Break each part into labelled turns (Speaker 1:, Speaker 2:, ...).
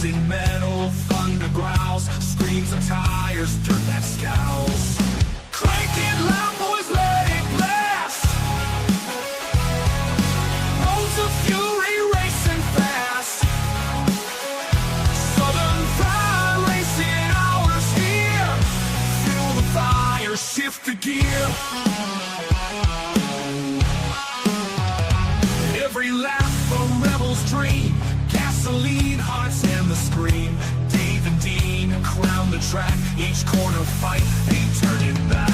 Speaker 1: Rusting metal, thunder growls, screams of tires, dirt that scowls. Crank it loud, boys, let it blast. Roads of fury racing fast. Southern Pride racing hours here. Feel the fire, shift the gear. Every laugh a rebel's dream. Gasoline, hearts, and the scream. Dave and Dean crown the track. Each corner fight, ain't turning back.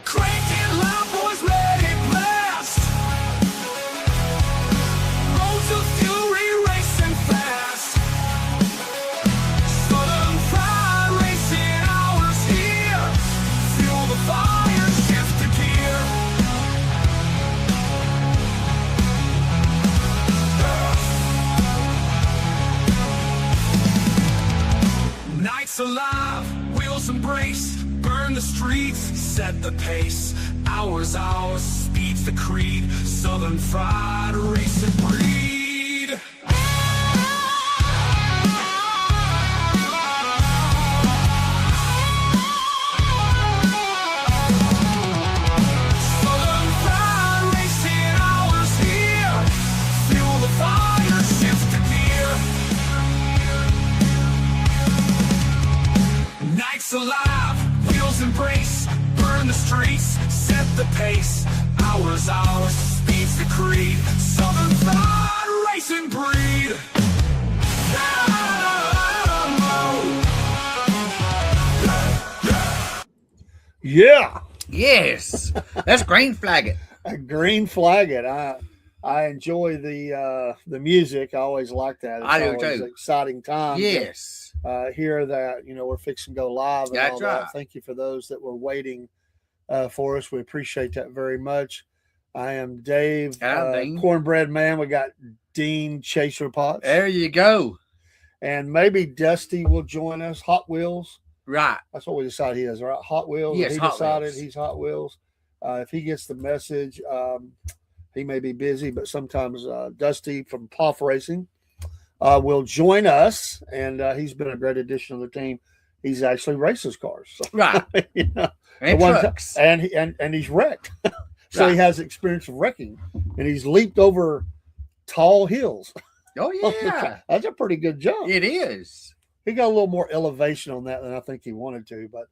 Speaker 1: Crank it loud, boys, let it blast. Roads of fury racing fast. Southern Pride racing hours here. Feel the fire, shift the gear. Nights alive, wheels embrace, burn the streets, set the pace. Hours, speed's the creed. Southern Fried racing breed. Southern Fried racing hours here. Feel the fire, shift the gear. Nights alive, wheels embrace, burn the streets, set the pace. Hours, speed's the creed. Southern Fried racing breed.
Speaker 2: Yeah,
Speaker 3: Yes, that's green flag it.
Speaker 2: a green flag it. I enjoy the music. I always like that. It's
Speaker 3: I do
Speaker 2: always
Speaker 3: too.
Speaker 2: exciting time.
Speaker 3: Yes,
Speaker 2: Hear that we're fixing to go live and
Speaker 3: That's
Speaker 2: all that.
Speaker 3: right.
Speaker 2: Thank you for those that were waiting for us. We appreciate that very much. I am Dave,
Speaker 3: Hello, Dean.
Speaker 2: Cornbread Man. We got Dean Chaser Potts,
Speaker 3: there you go.
Speaker 2: and maybe Dusty will join us. Hot Wheels.
Speaker 3: Right.
Speaker 2: That's what we decided he is, right? Hot Wheels.
Speaker 3: Yes,
Speaker 2: he
Speaker 3: Hot
Speaker 2: decided
Speaker 3: Wheels.
Speaker 2: he's Hot Wheels. If he gets the message, he may be busy, but sometimes Dusty from Poff Racing will join us, and he's been a great addition to the team. He's actually races cars, so,
Speaker 3: Right.
Speaker 2: you know,
Speaker 3: And
Speaker 2: the one
Speaker 3: trucks.
Speaker 2: and he's wrecked, so he
Speaker 3: Right.
Speaker 2: has experience of wrecking, and he's leaped over tall hills.
Speaker 3: Oh yeah,
Speaker 2: That's a pretty good jump.
Speaker 3: it is.
Speaker 2: He got a little more elevation on that than I think he wanted to, but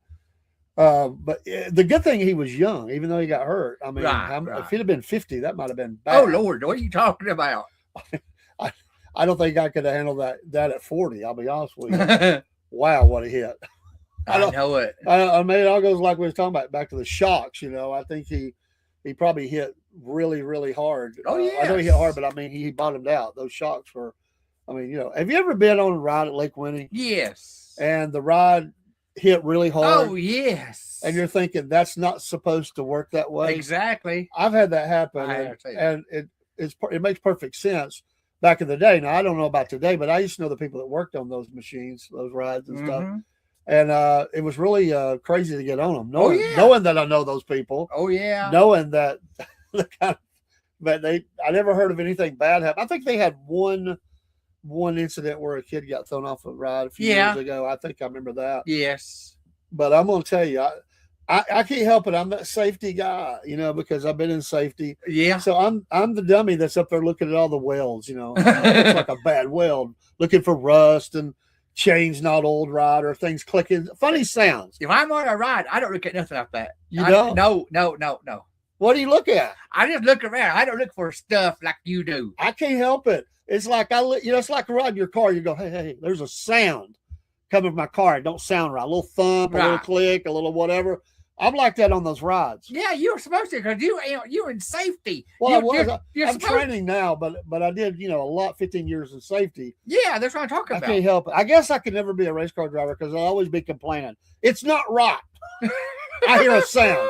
Speaker 2: the good thing he was young, even though he got hurt. I mean,
Speaker 3: Right.
Speaker 2: if he'd have been 50, that might have been bad.
Speaker 3: Oh Lord, what are you talking about?
Speaker 2: I don't think I could have handled that at 40. I'll be honest with you.
Speaker 3: I
Speaker 2: Wow, what a hit!
Speaker 3: know it.
Speaker 2: I mean, it all goes like we were talking about back to the shocks. I think he probably hit really, really hard.
Speaker 3: Oh,
Speaker 2: I know he hit
Speaker 3: yes.
Speaker 2: hard, but I mean, he bottomed out. Those shocks were. I mean, have you ever been on a ride at Lake Winnie
Speaker 3: Yes.
Speaker 2: and the ride hit really hard?
Speaker 3: Oh yes.
Speaker 2: And you're thinking that's not supposed to work that way.
Speaker 3: exactly.
Speaker 2: I've had that happen,
Speaker 3: I
Speaker 2: and,
Speaker 3: have too.
Speaker 2: and it makes perfect sense back in the day. Now I don't know about today, but I used to know the people that worked on those machines, those rides and stuff,
Speaker 3: Mhm.
Speaker 2: and it was really crazy to get on them,
Speaker 3: Oh, yeah.
Speaker 2: knowing that I know those people,
Speaker 3: Oh yeah.
Speaker 2: knowing that the kind of, but I never heard of anything bad happen. I think they had one incident where a kid got thrown off a ride a few
Speaker 3: Yeah.
Speaker 2: years ago. I think I remember that.
Speaker 3: Yes.
Speaker 2: But I'm going to tell you, I can't help it. I'm that safety guy, because I've been in safety.
Speaker 3: Yeah.
Speaker 2: So I'm the dummy that's up there looking at all the welds, it's like a bad weld, looking for rust and chains not old right or things clicking, funny sounds.
Speaker 3: If I'm on a ride, I don't look at nothing like that.
Speaker 2: You don't?
Speaker 3: No.
Speaker 2: What do you look at?
Speaker 3: I just look around. I don't look for stuff like you do.
Speaker 2: I can't help it. It's like it's like riding your car. You go, hey, there's a sound coming from my car. It don't sound right. A little thump, a little
Speaker 3: Right.
Speaker 2: click, a little whatever. I'm like that on those rides.
Speaker 3: Yeah, you were supposed to because you're in safety.
Speaker 2: Well, I was.
Speaker 3: You're
Speaker 2: I'm
Speaker 3: supposed-
Speaker 2: training now, but I did, a lot, 15 years in safety.
Speaker 3: Yeah, that's what I'm talking
Speaker 2: I
Speaker 3: about.
Speaker 2: can't help it. I guess I could never be a race car driver because I'll always be complaining. It's not right. I hear a sound.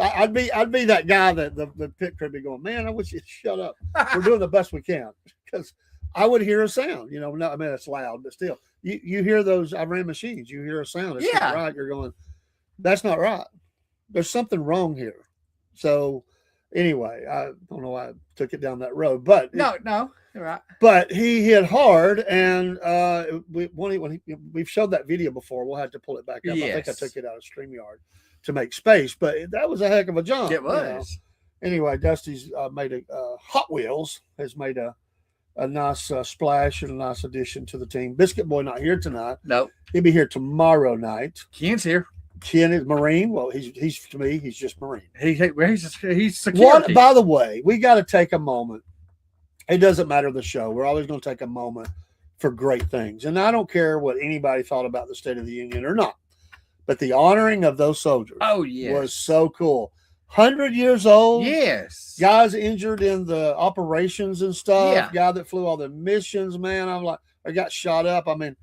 Speaker 2: I'd be that guy that the pit crew be going, man, I wish you'd shut up. We're doing the best we can, because I would hear a sound. No, I mean it's loud, but still, you hear those. I ran machines. You hear a sound. It's
Speaker 3: Yeah.
Speaker 2: not right. You're going, that's not right. There's something wrong here. So Anyway, I don't know why I took it down that road, but
Speaker 3: No, you're right.
Speaker 2: but he hit hard, and we've showed that video before. We'll have to pull it back up. I think I
Speaker 3: Yes.
Speaker 2: took it out of StreamYard to make space, but that was a heck of a jump.
Speaker 3: It
Speaker 2: you know.
Speaker 3: was.
Speaker 2: Anyway, Dusty's made a Hot Wheels has made a nice splash and a nice addition to the team. Biscuit Boy not here tonight.
Speaker 3: No,
Speaker 2: He'll be here tomorrow night.
Speaker 3: Ken's here.
Speaker 2: Ken is Marine. Well, he's to me, he's just Marine.
Speaker 3: He's security.
Speaker 2: What? By the way, we got to take a moment. It doesn't matter the show. We're always going to take a moment for great things, and I don't care what anybody thought about the State of the Union or not. But the honoring of those soldiers
Speaker 3: Oh yes.
Speaker 2: was so cool. 100 years old.
Speaker 3: Yes.
Speaker 2: Guys injured in the operations and stuff.
Speaker 3: Yeah.
Speaker 2: Guy that flew all the missions, man. I'm like, I got shot up. I mean,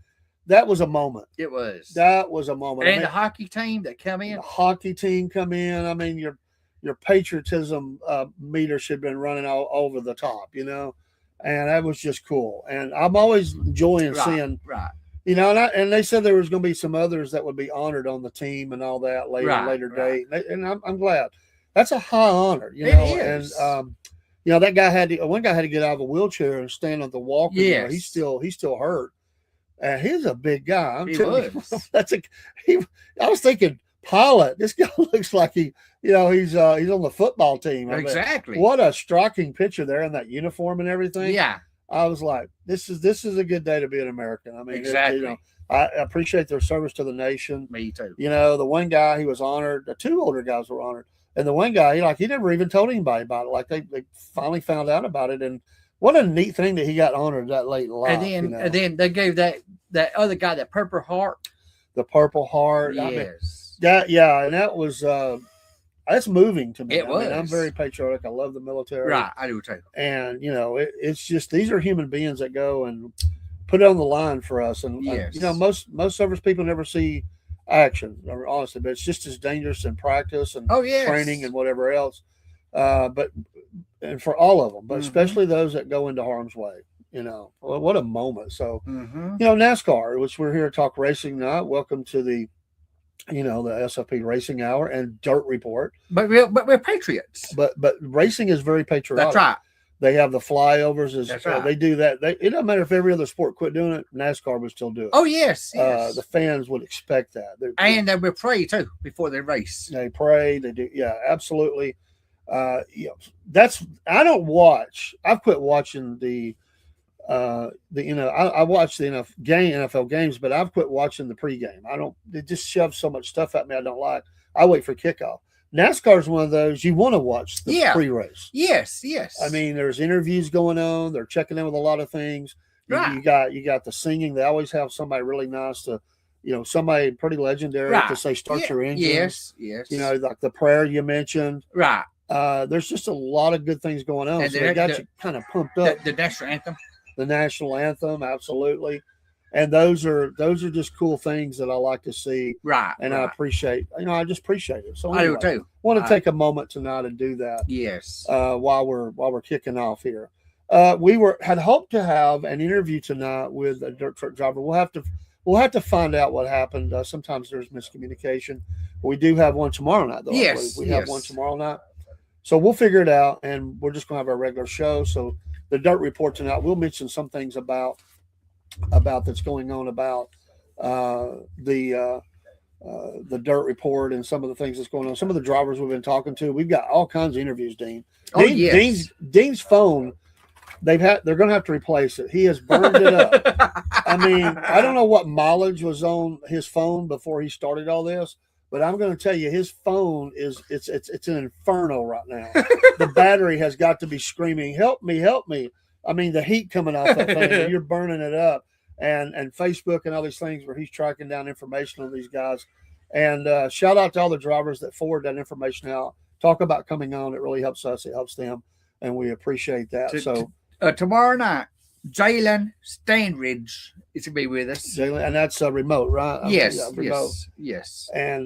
Speaker 2: that was a moment.
Speaker 3: It was.
Speaker 2: That was a moment.
Speaker 3: And
Speaker 2: I mean,
Speaker 3: the hockey team that come in.
Speaker 2: the hockey team come in. I mean, your patriotism meter should have been running all over the top, you know, and that was just cool. And I'm always enjoying seeing,
Speaker 3: Right.
Speaker 2: you know, and they said there was going to be some others that would be honored on the team and all that later date. And I'm glad. That's a high honor, you
Speaker 3: It
Speaker 2: know.
Speaker 3: is.
Speaker 2: And you know, that guy one guy had to get out of a wheelchair and stand on the walker.
Speaker 3: Yes.
Speaker 2: You know, he's still hurt. And he's a big guy. I'm
Speaker 3: He
Speaker 2: telling you,
Speaker 3: was.
Speaker 2: I was thinking pilot. This guy looks like he's on the football team. I mean,
Speaker 3: Exactly.
Speaker 2: what a striking picture there in that uniform and everything.
Speaker 3: Yeah.
Speaker 2: I was like, this is a good day to be an American. I mean,
Speaker 3: Exactly.
Speaker 2: you know, I appreciate their service to the nation.
Speaker 3: Me too.
Speaker 2: You know, the one guy, he was honored. The two older guys were honored. And the one guy, he never even told anybody about it. Like they finally found out about it. And what a neat thing that he got honored that late in life.
Speaker 3: And then they gave that other guy that Purple Heart.
Speaker 2: The Purple Heart.
Speaker 3: Yes.
Speaker 2: Yeah, and that was that's moving to me.
Speaker 3: It was.
Speaker 2: I'm very patriotic. I love the military.
Speaker 3: Right. I do too.
Speaker 2: And you know, it's just these are human beings that go and put it on the line for us. And
Speaker 3: Yes.
Speaker 2: you know, most service people never see action, honestly, but it's just as dangerous in practice and
Speaker 3: Oh yes.
Speaker 2: training and whatever else. But for all of them, but
Speaker 3: Mhm.
Speaker 2: especially those that go into harm's way. You know, what a moment. So,
Speaker 3: Mm-hmm.
Speaker 2: you know, NASCAR, which we're here to talk racing now. Welcome to the SFP Racing Hour and Dirt Report.
Speaker 3: But we're patriots.
Speaker 2: But racing is very patriotic.
Speaker 3: That's right.
Speaker 2: They have the flyovers.
Speaker 3: That's right.
Speaker 2: They do that. It doesn't matter if every other sport quit doing it. NASCAR would still do it.
Speaker 3: Oh yes. Yes.
Speaker 2: The fans would expect that.
Speaker 3: And they will pray too before they race.
Speaker 2: They pray. They do. Yeah, absolutely. You know, I don't watch. I've quit watching I watch the NFL games, but I've quit watching the pregame. It just shoves so much stuff at me I don't like. I wait for kickoff. NASCAR is one of those you want to watch the pre-race.
Speaker 3: Yes, yes.
Speaker 2: I mean, there's interviews going on. They're checking in with a lot of things.
Speaker 3: Right.
Speaker 2: You got the singing. They always have somebody really nice to, you know, somebody pretty legendary to say start your engine.
Speaker 3: Yes, yes.
Speaker 2: You know, like the prayer you mentioned.
Speaker 3: Right.
Speaker 2: There's just a lot of good things going on.
Speaker 3: And
Speaker 2: So they got you kind of pumped up.
Speaker 3: The national anthem.
Speaker 2: The national anthem, absolutely. And those are just cool things that I like to see.
Speaker 3: Right.
Speaker 2: And I appreciate, I just appreciate it. So
Speaker 3: I
Speaker 2: anyway,
Speaker 3: do too.
Speaker 2: Want to take a moment tonight and do that.
Speaker 3: Yes.
Speaker 2: While we're kicking off here. We had hoped to have an interview tonight with a dirt truck driver. We'll have to find out what happened. Sometimes there's miscommunication. We do have one tomorrow night, though.
Speaker 3: Yes,
Speaker 2: we have one tomorrow night. So we'll figure it out, and we're just going to have our regular show. So the Dirt Report tonight, we'll mention some things about that's going on about the Dirt Report and some of the things that's going on. Some of the drivers we've been talking to. We've got all kinds of interviews, Dean.
Speaker 3: Oh, yes.
Speaker 2: Dean's phone. They're going to have to replace it. He has burned it up. I mean, I don't know what mileage was on his phone before he started all this, but I'm going to tell you, his phone it's an inferno right now. The battery has got to be screaming, "Help me, help me!" I mean, the heat coming off that thing, you're burning it up, and Facebook and all these things where he's tracking down information on these guys. And shout out to all the drivers that forward that information out. Talk about coming on; it really helps us. It helps them, and we appreciate that.
Speaker 3: Tomorrow night, Jalen Stanridge is to be with us.
Speaker 2: Jalen, and that's remote, right?
Speaker 3: Yes,
Speaker 2: remote.
Speaker 3: yes.
Speaker 2: And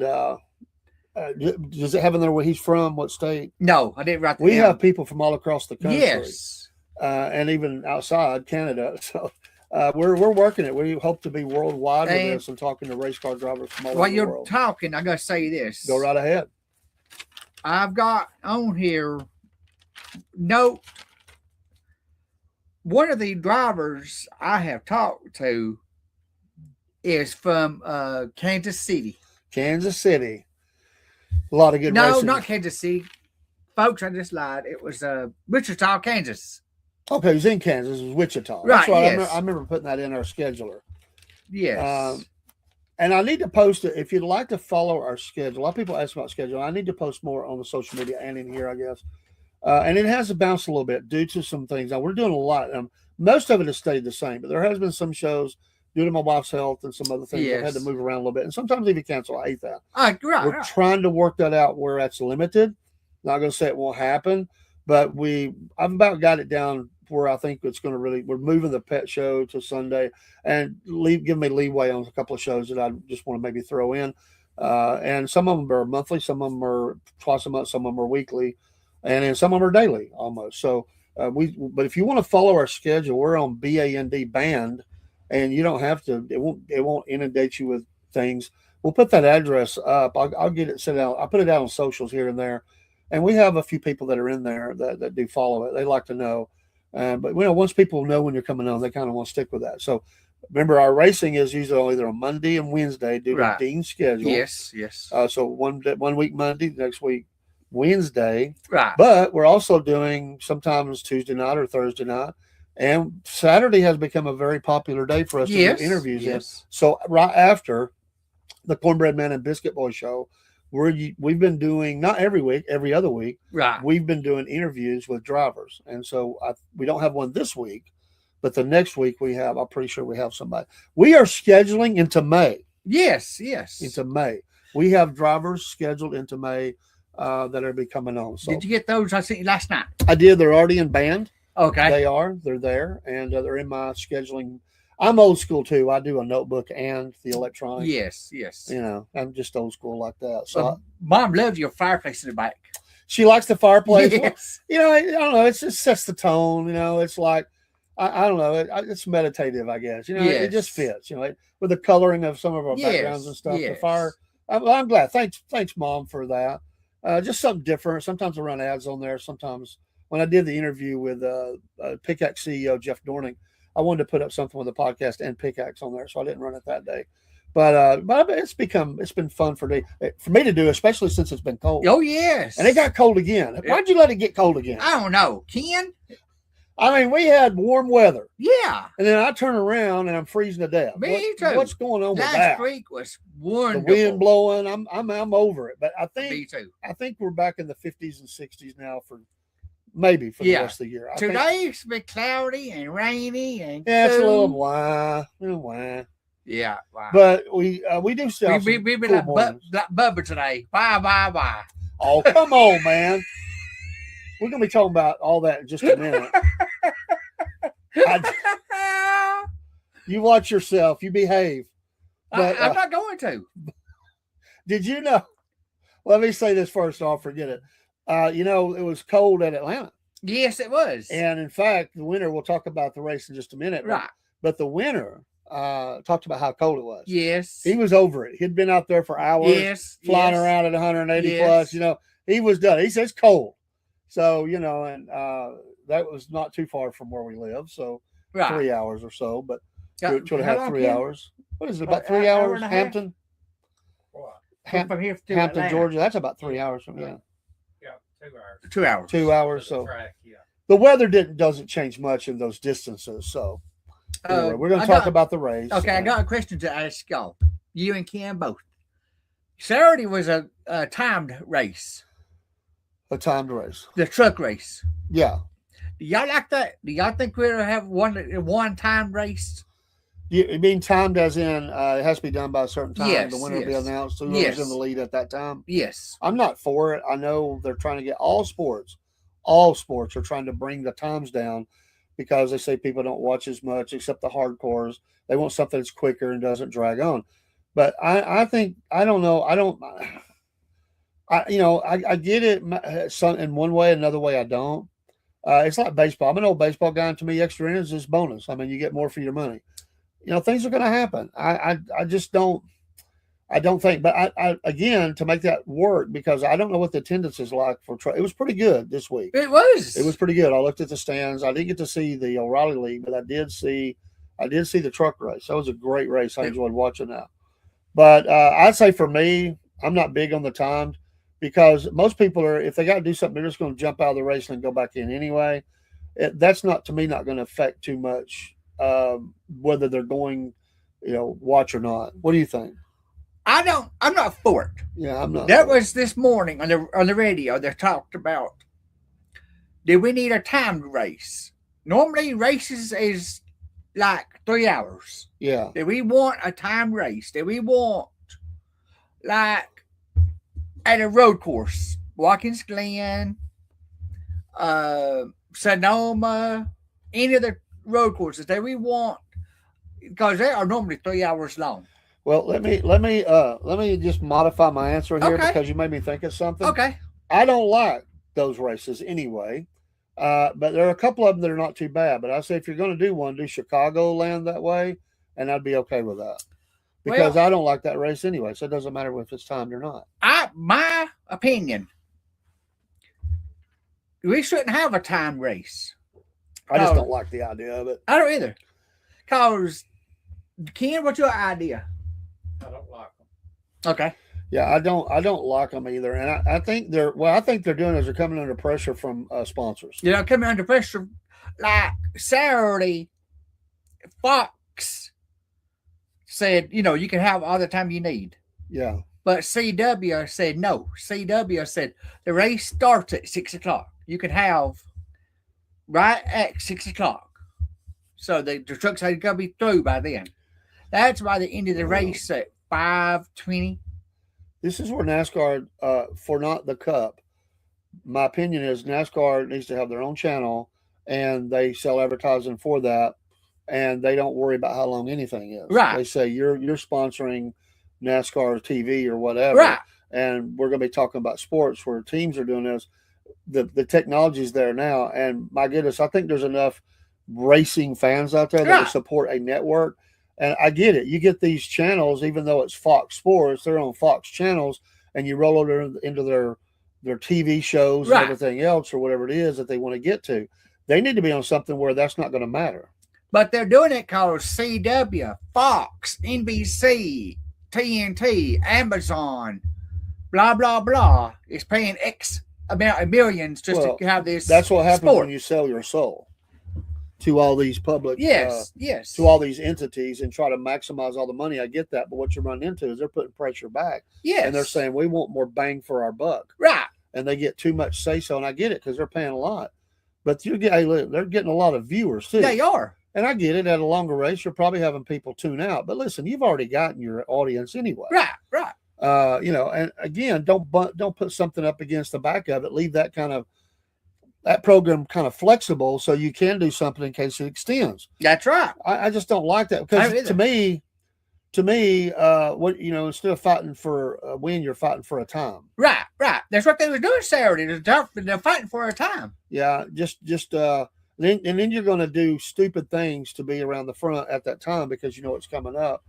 Speaker 2: does it have in there where he's from? What state?
Speaker 3: No, I didn't write that
Speaker 2: We
Speaker 3: down.
Speaker 2: have people from all across the country.
Speaker 3: Yes.
Speaker 2: And even outside Canada. So we're working it. We hope to be worldwide with this and talking to race car drivers from all over
Speaker 3: While
Speaker 2: the
Speaker 3: you're
Speaker 2: world.
Speaker 3: talking, I got to say this.
Speaker 2: Go right ahead.
Speaker 3: I've got on here note, one of the drivers I have talked to is from Kansas City.
Speaker 2: Kansas City. A lot of good
Speaker 3: No,
Speaker 2: racing.
Speaker 3: not Kansas City. Folks, I just lied. It was Wichita, Kansas.
Speaker 2: Okay, it was in Kansas. It was Wichita.
Speaker 3: Right,
Speaker 2: That's right.
Speaker 3: yes.
Speaker 2: I remember putting that in our scheduler.
Speaker 3: Yes.
Speaker 2: And I need to post it. If you'd like to follow our schedule, a lot of people ask about schedule. I need to post more on the social media and in here, I guess. And it has to bounce a little bit due to some things. Now, we're doing a lot. Most of it has stayed the same, but there has been some shows due to my wife's health and some other things. I've had to
Speaker 3: Yes.
Speaker 2: move around a little bit. And sometimes even cancel. I hate that.
Speaker 3: Right,
Speaker 2: We're
Speaker 3: right.
Speaker 2: trying to work that out where that's limited. Not going to say it won't happen, but I've about got it down where I think it's going to we're moving the pet show to Sunday and give me leeway on a couple of shows that I just want to maybe throw in. And some of them are monthly, some of them are twice a month, some of them are weekly, and then some of them are daily almost. So but if you want to follow our schedule, we're on BAND, and you don't have to. It won't inundate you with things. We'll put that address up. I'll get it sent out. I'll put it out on socials here and there, and we have a few people that are in there that do follow it. They like to know, but once people know when you're coming on, they kind of want to stick with that. So remember, our racing is usually either on Monday and Wednesday due to Dean's schedule.
Speaker 3: Yes.
Speaker 2: So one week Monday, next week Wednesday.
Speaker 3: Right.
Speaker 2: But we're also doing sometimes Tuesday night or Thursday night. And Saturday has become a very popular day for us to do interviews in. So right after the Cornbread Man and Biscuit Boy show, we've been doing, not every week, every other week.
Speaker 3: Right.
Speaker 2: We've been doing interviews with drivers. And so we don't have one this week, but the next week I'm pretty sure we have somebody. We are scheduling into May.
Speaker 3: Yes.
Speaker 2: Into May. We have drivers scheduled into May that are be coming on. So
Speaker 3: did you get those I sent you last night?
Speaker 2: I did. They're already in band.
Speaker 3: Okay.
Speaker 2: They're there, and they're in my scheduling. I'm old school too. I do a notebook and the electronic.
Speaker 3: Yes.
Speaker 2: I'm just old school like that. So
Speaker 3: Mom loves your fireplace in the back.
Speaker 2: she likes the fireplace.
Speaker 3: Yes.
Speaker 2: I don't know. It just sets the tone. It's like I don't know. It's meditative, I guess. It just fits. With the coloring of some of our backgrounds and stuff. The fire. I'm glad. Thanks, Mom, for that. Just something different. Sometimes I run ads on there. Sometimes when I did the interview with Pickaxe CEO Jeff Dorning, I wanted to put up something with the podcast and Pickaxe on there, so I didn't run it that day. But it's been fun for me to do, especially since it's been cold.
Speaker 3: Oh yes.
Speaker 2: And it got cold again. Why'd you let it get cold again?
Speaker 3: I don't know, Ken.
Speaker 2: I mean, we had warm weather.
Speaker 3: Yeah.
Speaker 2: And then I turn around and I'm freezing to death.
Speaker 3: Me too.
Speaker 2: What's going on with that?
Speaker 3: Last week was wonderful.
Speaker 2: The wind blowing. I'm over it. But I
Speaker 3: Me too.
Speaker 2: think we're back in the 50s and 60s now for the rest of the year.
Speaker 3: Today's been cloudy and rainy and
Speaker 2: it's a little
Speaker 3: cool.
Speaker 2: wah.
Speaker 3: Yeah, wow.
Speaker 2: But we do still.
Speaker 3: We've been like Bubba today. Bye.
Speaker 2: Oh, come on, man. We're gonna be talking about all that in just a minute. You watch yourself. You behave. But,
Speaker 3: I'm not going to.
Speaker 2: Did you know? Let me say this first. I'll forget it. It was cold at Atlanta.
Speaker 3: Yes, it was.
Speaker 2: And in fact, the winner. We'll talk about the race in just a minute.
Speaker 3: Right.
Speaker 2: But the winner talked about how cold it was.
Speaker 3: Yes.
Speaker 2: He was over it. He'd been out there for hours.
Speaker 3: Yes.
Speaker 2: Flying around at 180 plus. He was done. He says cold. So, and that was not too far from where we live. So 3 hours or so, but 2.5, 3 hours. What is it? About 3 hours? Hampton?
Speaker 3: From here to
Speaker 2: Hampton,
Speaker 3: Atlanta.
Speaker 2: Georgia. That's about 3 hours from here.
Speaker 4: Yeah, 2 hours.
Speaker 3: 2 hours.
Speaker 2: 2 hours. So
Speaker 4: Track, yeah.
Speaker 2: the weather doesn't change much in those distances. So anyway, we're going to talk about the race.
Speaker 3: Okay, I got a question to ask y'all. You and Ken both. Saturday was a timed race.
Speaker 2: A timed race.
Speaker 3: The truck race.
Speaker 2: Yeah.
Speaker 3: Do y'all like that? Do y'all think we'll have one time race?
Speaker 2: You mean timed as in it has to be done by a certain time?
Speaker 3: Yes,
Speaker 2: The winner will be
Speaker 3: yes.
Speaker 2: announced. Whoever's in the lead at that time?
Speaker 3: Yes.
Speaker 2: I'm not for it. I know they're trying to get all sports are trying to bring the times down because they say people don't watch as much except the hardcores. They want something that's quicker and doesn't drag on. But I think, I don't know. I get it in one way, another way I don't. It's like baseball. I'm an old baseball guy, and to me, extra innings is bonus. I mean, you get more for your money. Things are going to happen. I just don't. I don't think, but I again, to make that work, because I don't know what the attendance is like for it was pretty good this week.
Speaker 3: It was.
Speaker 2: It was pretty good. I looked at the stands. I didn't get to see the O'Reilly League, but I did see the truck race. That was a great race. I enjoyed watching that. But I'd say for me, I'm not big on the timed, because most people are, if they got to do something, they're just going to jump out of the race and go back in anyway. That's not, to me, not going to affect too much whether they're going, watch or not. What do you think?
Speaker 3: I'm not for it.
Speaker 2: Yeah, I'm not.
Speaker 3: That was this morning on the radio. They talked about, do we need a timed race? Normally races is like 3 hours.
Speaker 2: Yeah.
Speaker 3: Do we want a timed race? Do we want, like, at a road course, Watkins Glen, Sonoma, any of the road courses that we want, because they are normally 3 hours long.
Speaker 2: Well, let me just modify my answer here,
Speaker 3: Okay.
Speaker 2: because you made me think of something.
Speaker 3: Okay.
Speaker 2: I don't like those races anyway, but there are a couple of them that are not too bad. But I say if you're going to do one, do Chicagoland that way, and I'd be okay with that, because I don't like that race anyway. So it doesn't matter if it's timed or not.
Speaker 3: My opinion, we shouldn't have a time race.
Speaker 2: I just don't like the idea of it.
Speaker 3: I don't either. Cause Ken, what's your idea?
Speaker 4: I don't like them.
Speaker 3: Okay.
Speaker 2: Yeah, I don't like them either, and I think they're doing is they're coming under pressure from sponsors.
Speaker 3: Coming under pressure. Like Saturday, Fox said, you can have all the time you need.
Speaker 2: Yeah.
Speaker 3: But CW said no. CW said the race starts at 6 o'clock. You can have right at 6 o'clock. So the trucks are going to be through by then. That's why they ended the race at 5:20.
Speaker 2: This is where NASCAR, for not the Cup, my opinion is NASCAR needs to have their own channel, and they sell advertising for that, and they don't worry about how long anything is.
Speaker 3: Right.
Speaker 2: They say you're sponsoring NASCAR TV or whatever,
Speaker 3: Right.
Speaker 2: and we're going to be talking about sports where teams are doing this. The technology's there now, and my goodness, I think there's enough racing fans out there that would support a network. And I get it. You get these channels, even though it's Fox Sports, they're on Fox channels, and you roll it into their TV shows and everything else, or whatever it is that they want to get to. They need to be on something where that's not going to matter.
Speaker 3: But they're doing it because CW, Fox, NBC, TNT, Amazon, blah, blah, blah, is paying X amount of millions just to have this.
Speaker 2: That's what happens
Speaker 3: sport.
Speaker 2: when you sell your soul to all these public,
Speaker 3: yes,
Speaker 2: to all these entities and try to maximize all the money. I get that, but what you're running into is they're putting pressure back.
Speaker 3: Yes,
Speaker 2: and they're saying we want more bang for our buck.
Speaker 3: Right,
Speaker 2: and they get too much say so, and I get it because they're paying a lot. But they're getting a lot of viewers too.
Speaker 3: They are,
Speaker 2: and I get it. At a longer race, you're probably having people tune out. But listen, you've already gotten your audience anyway.
Speaker 3: Right.
Speaker 2: And again, don't put something up against the back of it. Leave that program kind of flexible so you can do something in case it extends.
Speaker 3: That's right.
Speaker 2: I just don't like that, because to me, instead of fighting for a win, you're fighting for a time.
Speaker 3: Right. That's what they were doing Saturday. They're fighting for a time.
Speaker 2: Yeah, then you're going to do stupid things to be around the front at that time because you know it's coming up,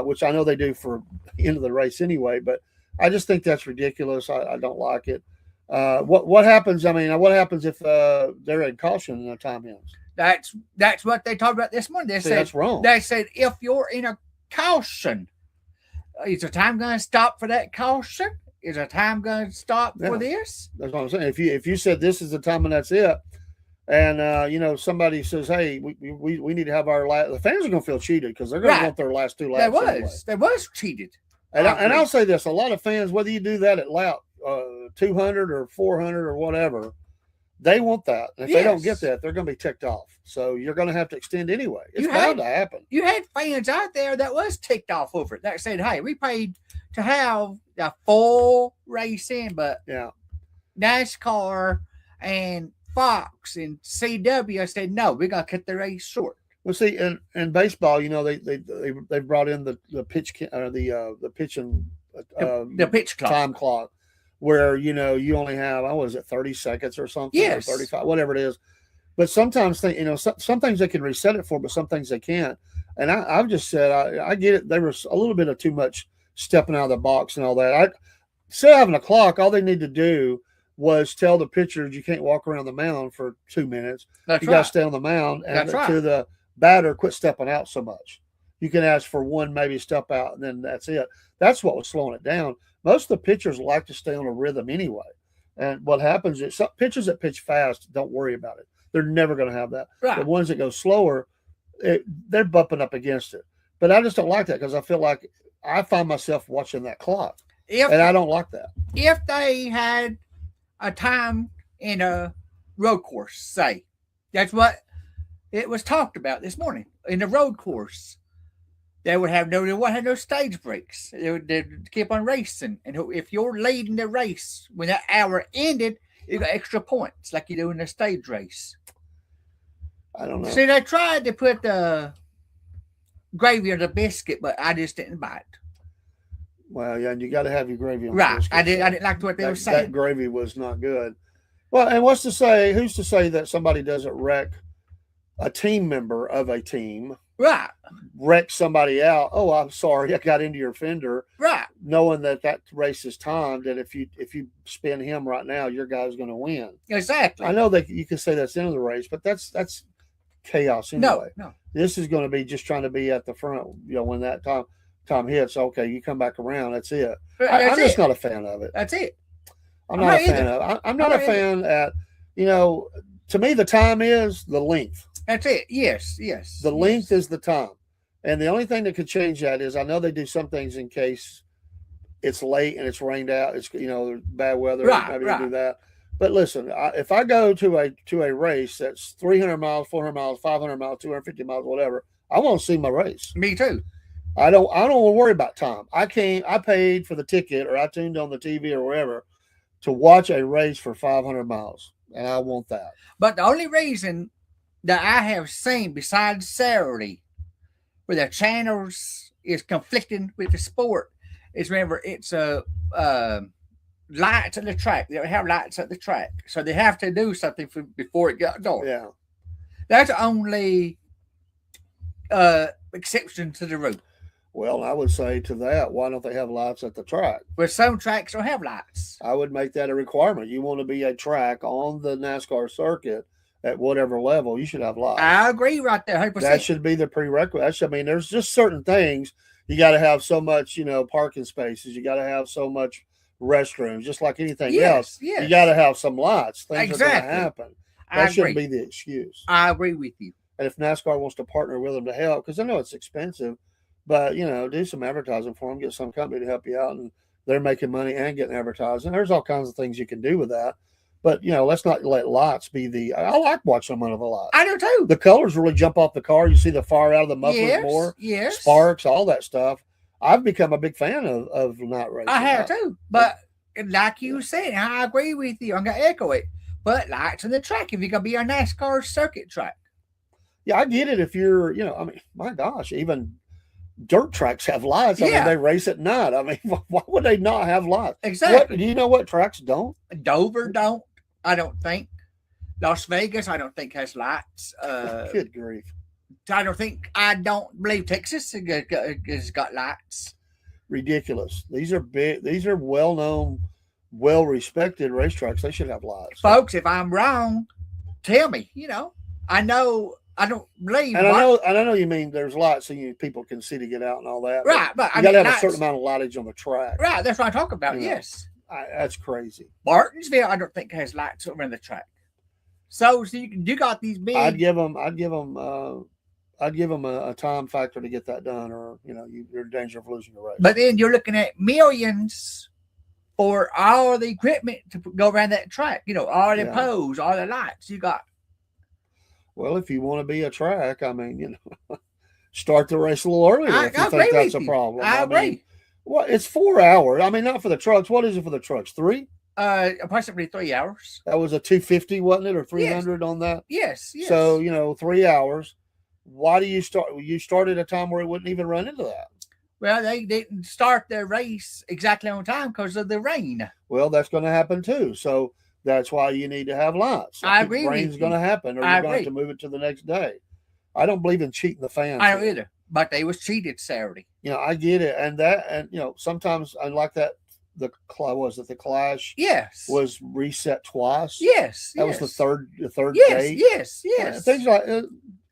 Speaker 2: which I know they do for the end of the race anyway. But I just think that's ridiculous. I don't like it. What happens? I mean, what happens if they're in caution and the time ends?
Speaker 3: That's what they talked about this morning. They said
Speaker 2: that's wrong.
Speaker 3: They said if you're in a caution, is the time going to stop for that caution? Is the time going to stop for this?
Speaker 2: That's what I'm saying. If you said this is the time and that's it, and somebody says, hey, we need to have our last, the fans are going to feel cheated because they're going to want their last two laps.
Speaker 3: They was cheated.
Speaker 2: And I'll say this: a lot of fans, whether you do that at lap 200 or 400 or whatever, they want that. And if they don't get that, they're going to be ticked off. So you're going to have to extend anyway. It's bound to happen.
Speaker 3: You had fans out there that was ticked off over it. That said, hey, we paid to have the full racing, but NASCAR and Fox and CW said, no, we're going to cut the race short.
Speaker 2: Well, see, in baseball, they brought in the pitch the pitch and
Speaker 3: the pitch clock.
Speaker 2: Time clock, where you only have 30 seconds or something, or 35, whatever it is. But sometimes some things they can reset it for, but some things they can't. And I've just said I get it. There was a little bit of too much stepping out of the box and all that. Instead of having a clock, all they need to do was tell the pitchers you can't walk around the mound for 2 minutes.
Speaker 3: That's
Speaker 2: You
Speaker 3: right.
Speaker 2: got to stay on the mound, and
Speaker 3: That's right.
Speaker 2: to the batter, quit stepping out so much. You can ask for one, maybe step out, and then that's it. That's what was slowing it down. Most of the pitchers like to stay on a rhythm anyway. And what happens is some pitchers that pitch fast don't worry about it. They're never going to have that.
Speaker 3: Right.
Speaker 2: The ones that go slower, they're bumping up against it. But I just don't like that because I feel like I find myself watching that clock, and I don't like that.
Speaker 3: If they had a time in a road course, say, that's what it was talked about this morning in the road course. They would have no stage breaks. They'd keep on racing. And if you're leading the race, when that hour ended, you got extra points like you do in a stage race.
Speaker 2: I don't know.
Speaker 3: See, they tried to put the gravy on the biscuit, but I just didn't buy it.
Speaker 2: Well, yeah, and you got to have your gravy on the
Speaker 3: Right.
Speaker 2: biscuit.
Speaker 3: I didn't like what they were saying.
Speaker 2: That gravy was not good. Well, and what's to say, who's to say that somebody doesn't wreck a team member of a team,
Speaker 3: Right.
Speaker 2: wreck somebody out? Oh, I'm sorry, I got into your fender.
Speaker 3: Right.
Speaker 2: Knowing that race is timed, that if you spin him right now, your guy's going to win.
Speaker 3: Exactly.
Speaker 2: I know that you can say that's the end of the race, but that's chaos anyway.
Speaker 3: No.
Speaker 2: This is going to be just trying to be at the front. When that time hits, okay, you come back around. That's it. I'm just not a fan of it.
Speaker 3: That's it.
Speaker 2: I'm not a fan of it. I'm not a fan at, to me, the time is the length.
Speaker 3: That's it. Yes.
Speaker 2: The length is the time. And the only thing that could change that is I know they do some things in case it's late and it's rained out. It's, bad weather. Maybe they do that. But listen, if I go to a race that's 300 miles, 400 miles, 500 miles, 250 miles, whatever, I want to see my race.
Speaker 3: Me too.
Speaker 2: I don't want to worry about time. I paid for the ticket, or I tuned on the TV or wherever to watch a race for 500 miles, and I want that.
Speaker 3: But the only reason that I have seen besides Saturday where the channels is conflicting with the sport is, remember, it's lights at the track. They have lights at the track, so they have to do something before it got dark.
Speaker 2: Yeah,
Speaker 3: that's the only exception to the rule.
Speaker 2: Well, I would say to that, why don't they have lights at the track?
Speaker 3: But some tracks don't have lights.
Speaker 2: I would make that a requirement. You want to be a track on the NASCAR circuit at whatever level, you should have lights.
Speaker 3: I agree right there, 100%.
Speaker 2: That should be the prerequisite. There's just certain things. You got to have so much, parking spaces. You got to have so much restrooms, just like anything else.
Speaker 3: Yes.
Speaker 2: You got to have some lights. Things
Speaker 3: Exactly.
Speaker 2: are going to happen. That shouldn't be the excuse.
Speaker 3: I agree with you.
Speaker 2: And if NASCAR wants to partner with them to help, because I know it's expensive, but, do some advertising for them, get some company to help you out, and they're making money and getting advertising. There's all kinds of things you can do with that. But, let's not let lights be I like watching them under the lights.
Speaker 3: I do too.
Speaker 2: The colors really jump off the car. You see the fire out of the mufflers more.
Speaker 3: Yes.
Speaker 2: Sparks, all that stuff. I've become a big fan of night racing.
Speaker 3: I have too. But like you said, I agree with you. I'm going to echo it. But lights on the track if you're going to be a NASCAR circuit track.
Speaker 2: Yeah, I get it if you're, my gosh, even dirt tracks have lights.
Speaker 3: Yeah.
Speaker 2: They race at night. Why would they not have lights?
Speaker 3: Exactly.
Speaker 2: Do you know what tracks don't?
Speaker 3: Dover don't. I don't think. Las Vegas, I don't think has lights.
Speaker 2: Good grief.
Speaker 3: I don't believe Texas has got lights.
Speaker 2: Ridiculous. These are big. These are well-known, well-respected racetracks. They should have lights.
Speaker 3: Folks, if I'm wrong, tell me. I know. I don't believe.
Speaker 2: And I know you mean there's lights so people can see to get out and all that.
Speaker 3: Right, but
Speaker 2: you got to have a certain amount of lightage on the track.
Speaker 3: Right, that's what I'm talking about. Yes.
Speaker 2: That's crazy.
Speaker 3: Martinsville, I don't think has lights over in the track. So you got these big.
Speaker 2: I'd give them a time factor to get that done, or you're in danger of losing the race.
Speaker 3: But then you're looking at millions for all the equipment to go around that track. All the poles, all the lights you got.
Speaker 2: Well, if you want to be a track, start the race a little earlier if you think that's a problem.
Speaker 3: I agree.
Speaker 2: Well, it's 4 hours. Not for the trucks. What is it for the trucks? 3?
Speaker 3: Approximately 3 hours.
Speaker 2: That was a 250, wasn't it, or 300 on that?
Speaker 3: Yes.
Speaker 2: So 3 hours. Why do you start? You start at a time where it wouldn't even run into that.
Speaker 3: Well, they didn't start their race exactly on time because of the rain.
Speaker 2: Well, that's going to happen too. So that's why you need to have lights.
Speaker 3: I agree.
Speaker 2: Rain's going to happen, or you're going to have to move it to the next day. I don't believe in cheating the fans.
Speaker 3: I don't either. but they was cheated Saturday.
Speaker 2: You know, I get it, and you know, sometimes I like that. The Clash
Speaker 3: Yes.
Speaker 2: was reset twice.
Speaker 3: Yes.
Speaker 2: That was the third
Speaker 3: Yes.
Speaker 2: date.
Speaker 3: Yes. Yes.
Speaker 2: Things like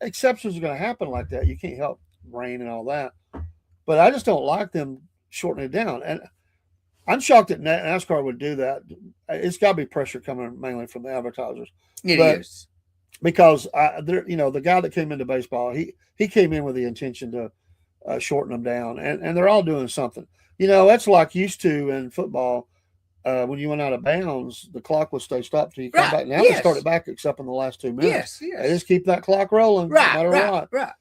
Speaker 2: exceptions are going to happen like that. You can't help rain and all that, but I just don't like them shortening it down. And I'm shocked that NASCAR would do that. It's got to be pressure coming mainly from the advertisers.
Speaker 3: It is.
Speaker 2: Because you know, the guy that came into baseball, he came in with the intention to shorten them down, and they're all doing something. You know, that's like used to in football. When you went out of bounds, the clock would stay stopped till you come back. Now they start it back except in the last 2 minutes.
Speaker 3: Yes.
Speaker 2: They just keep that clock rolling no matter what.
Speaker 3: Right.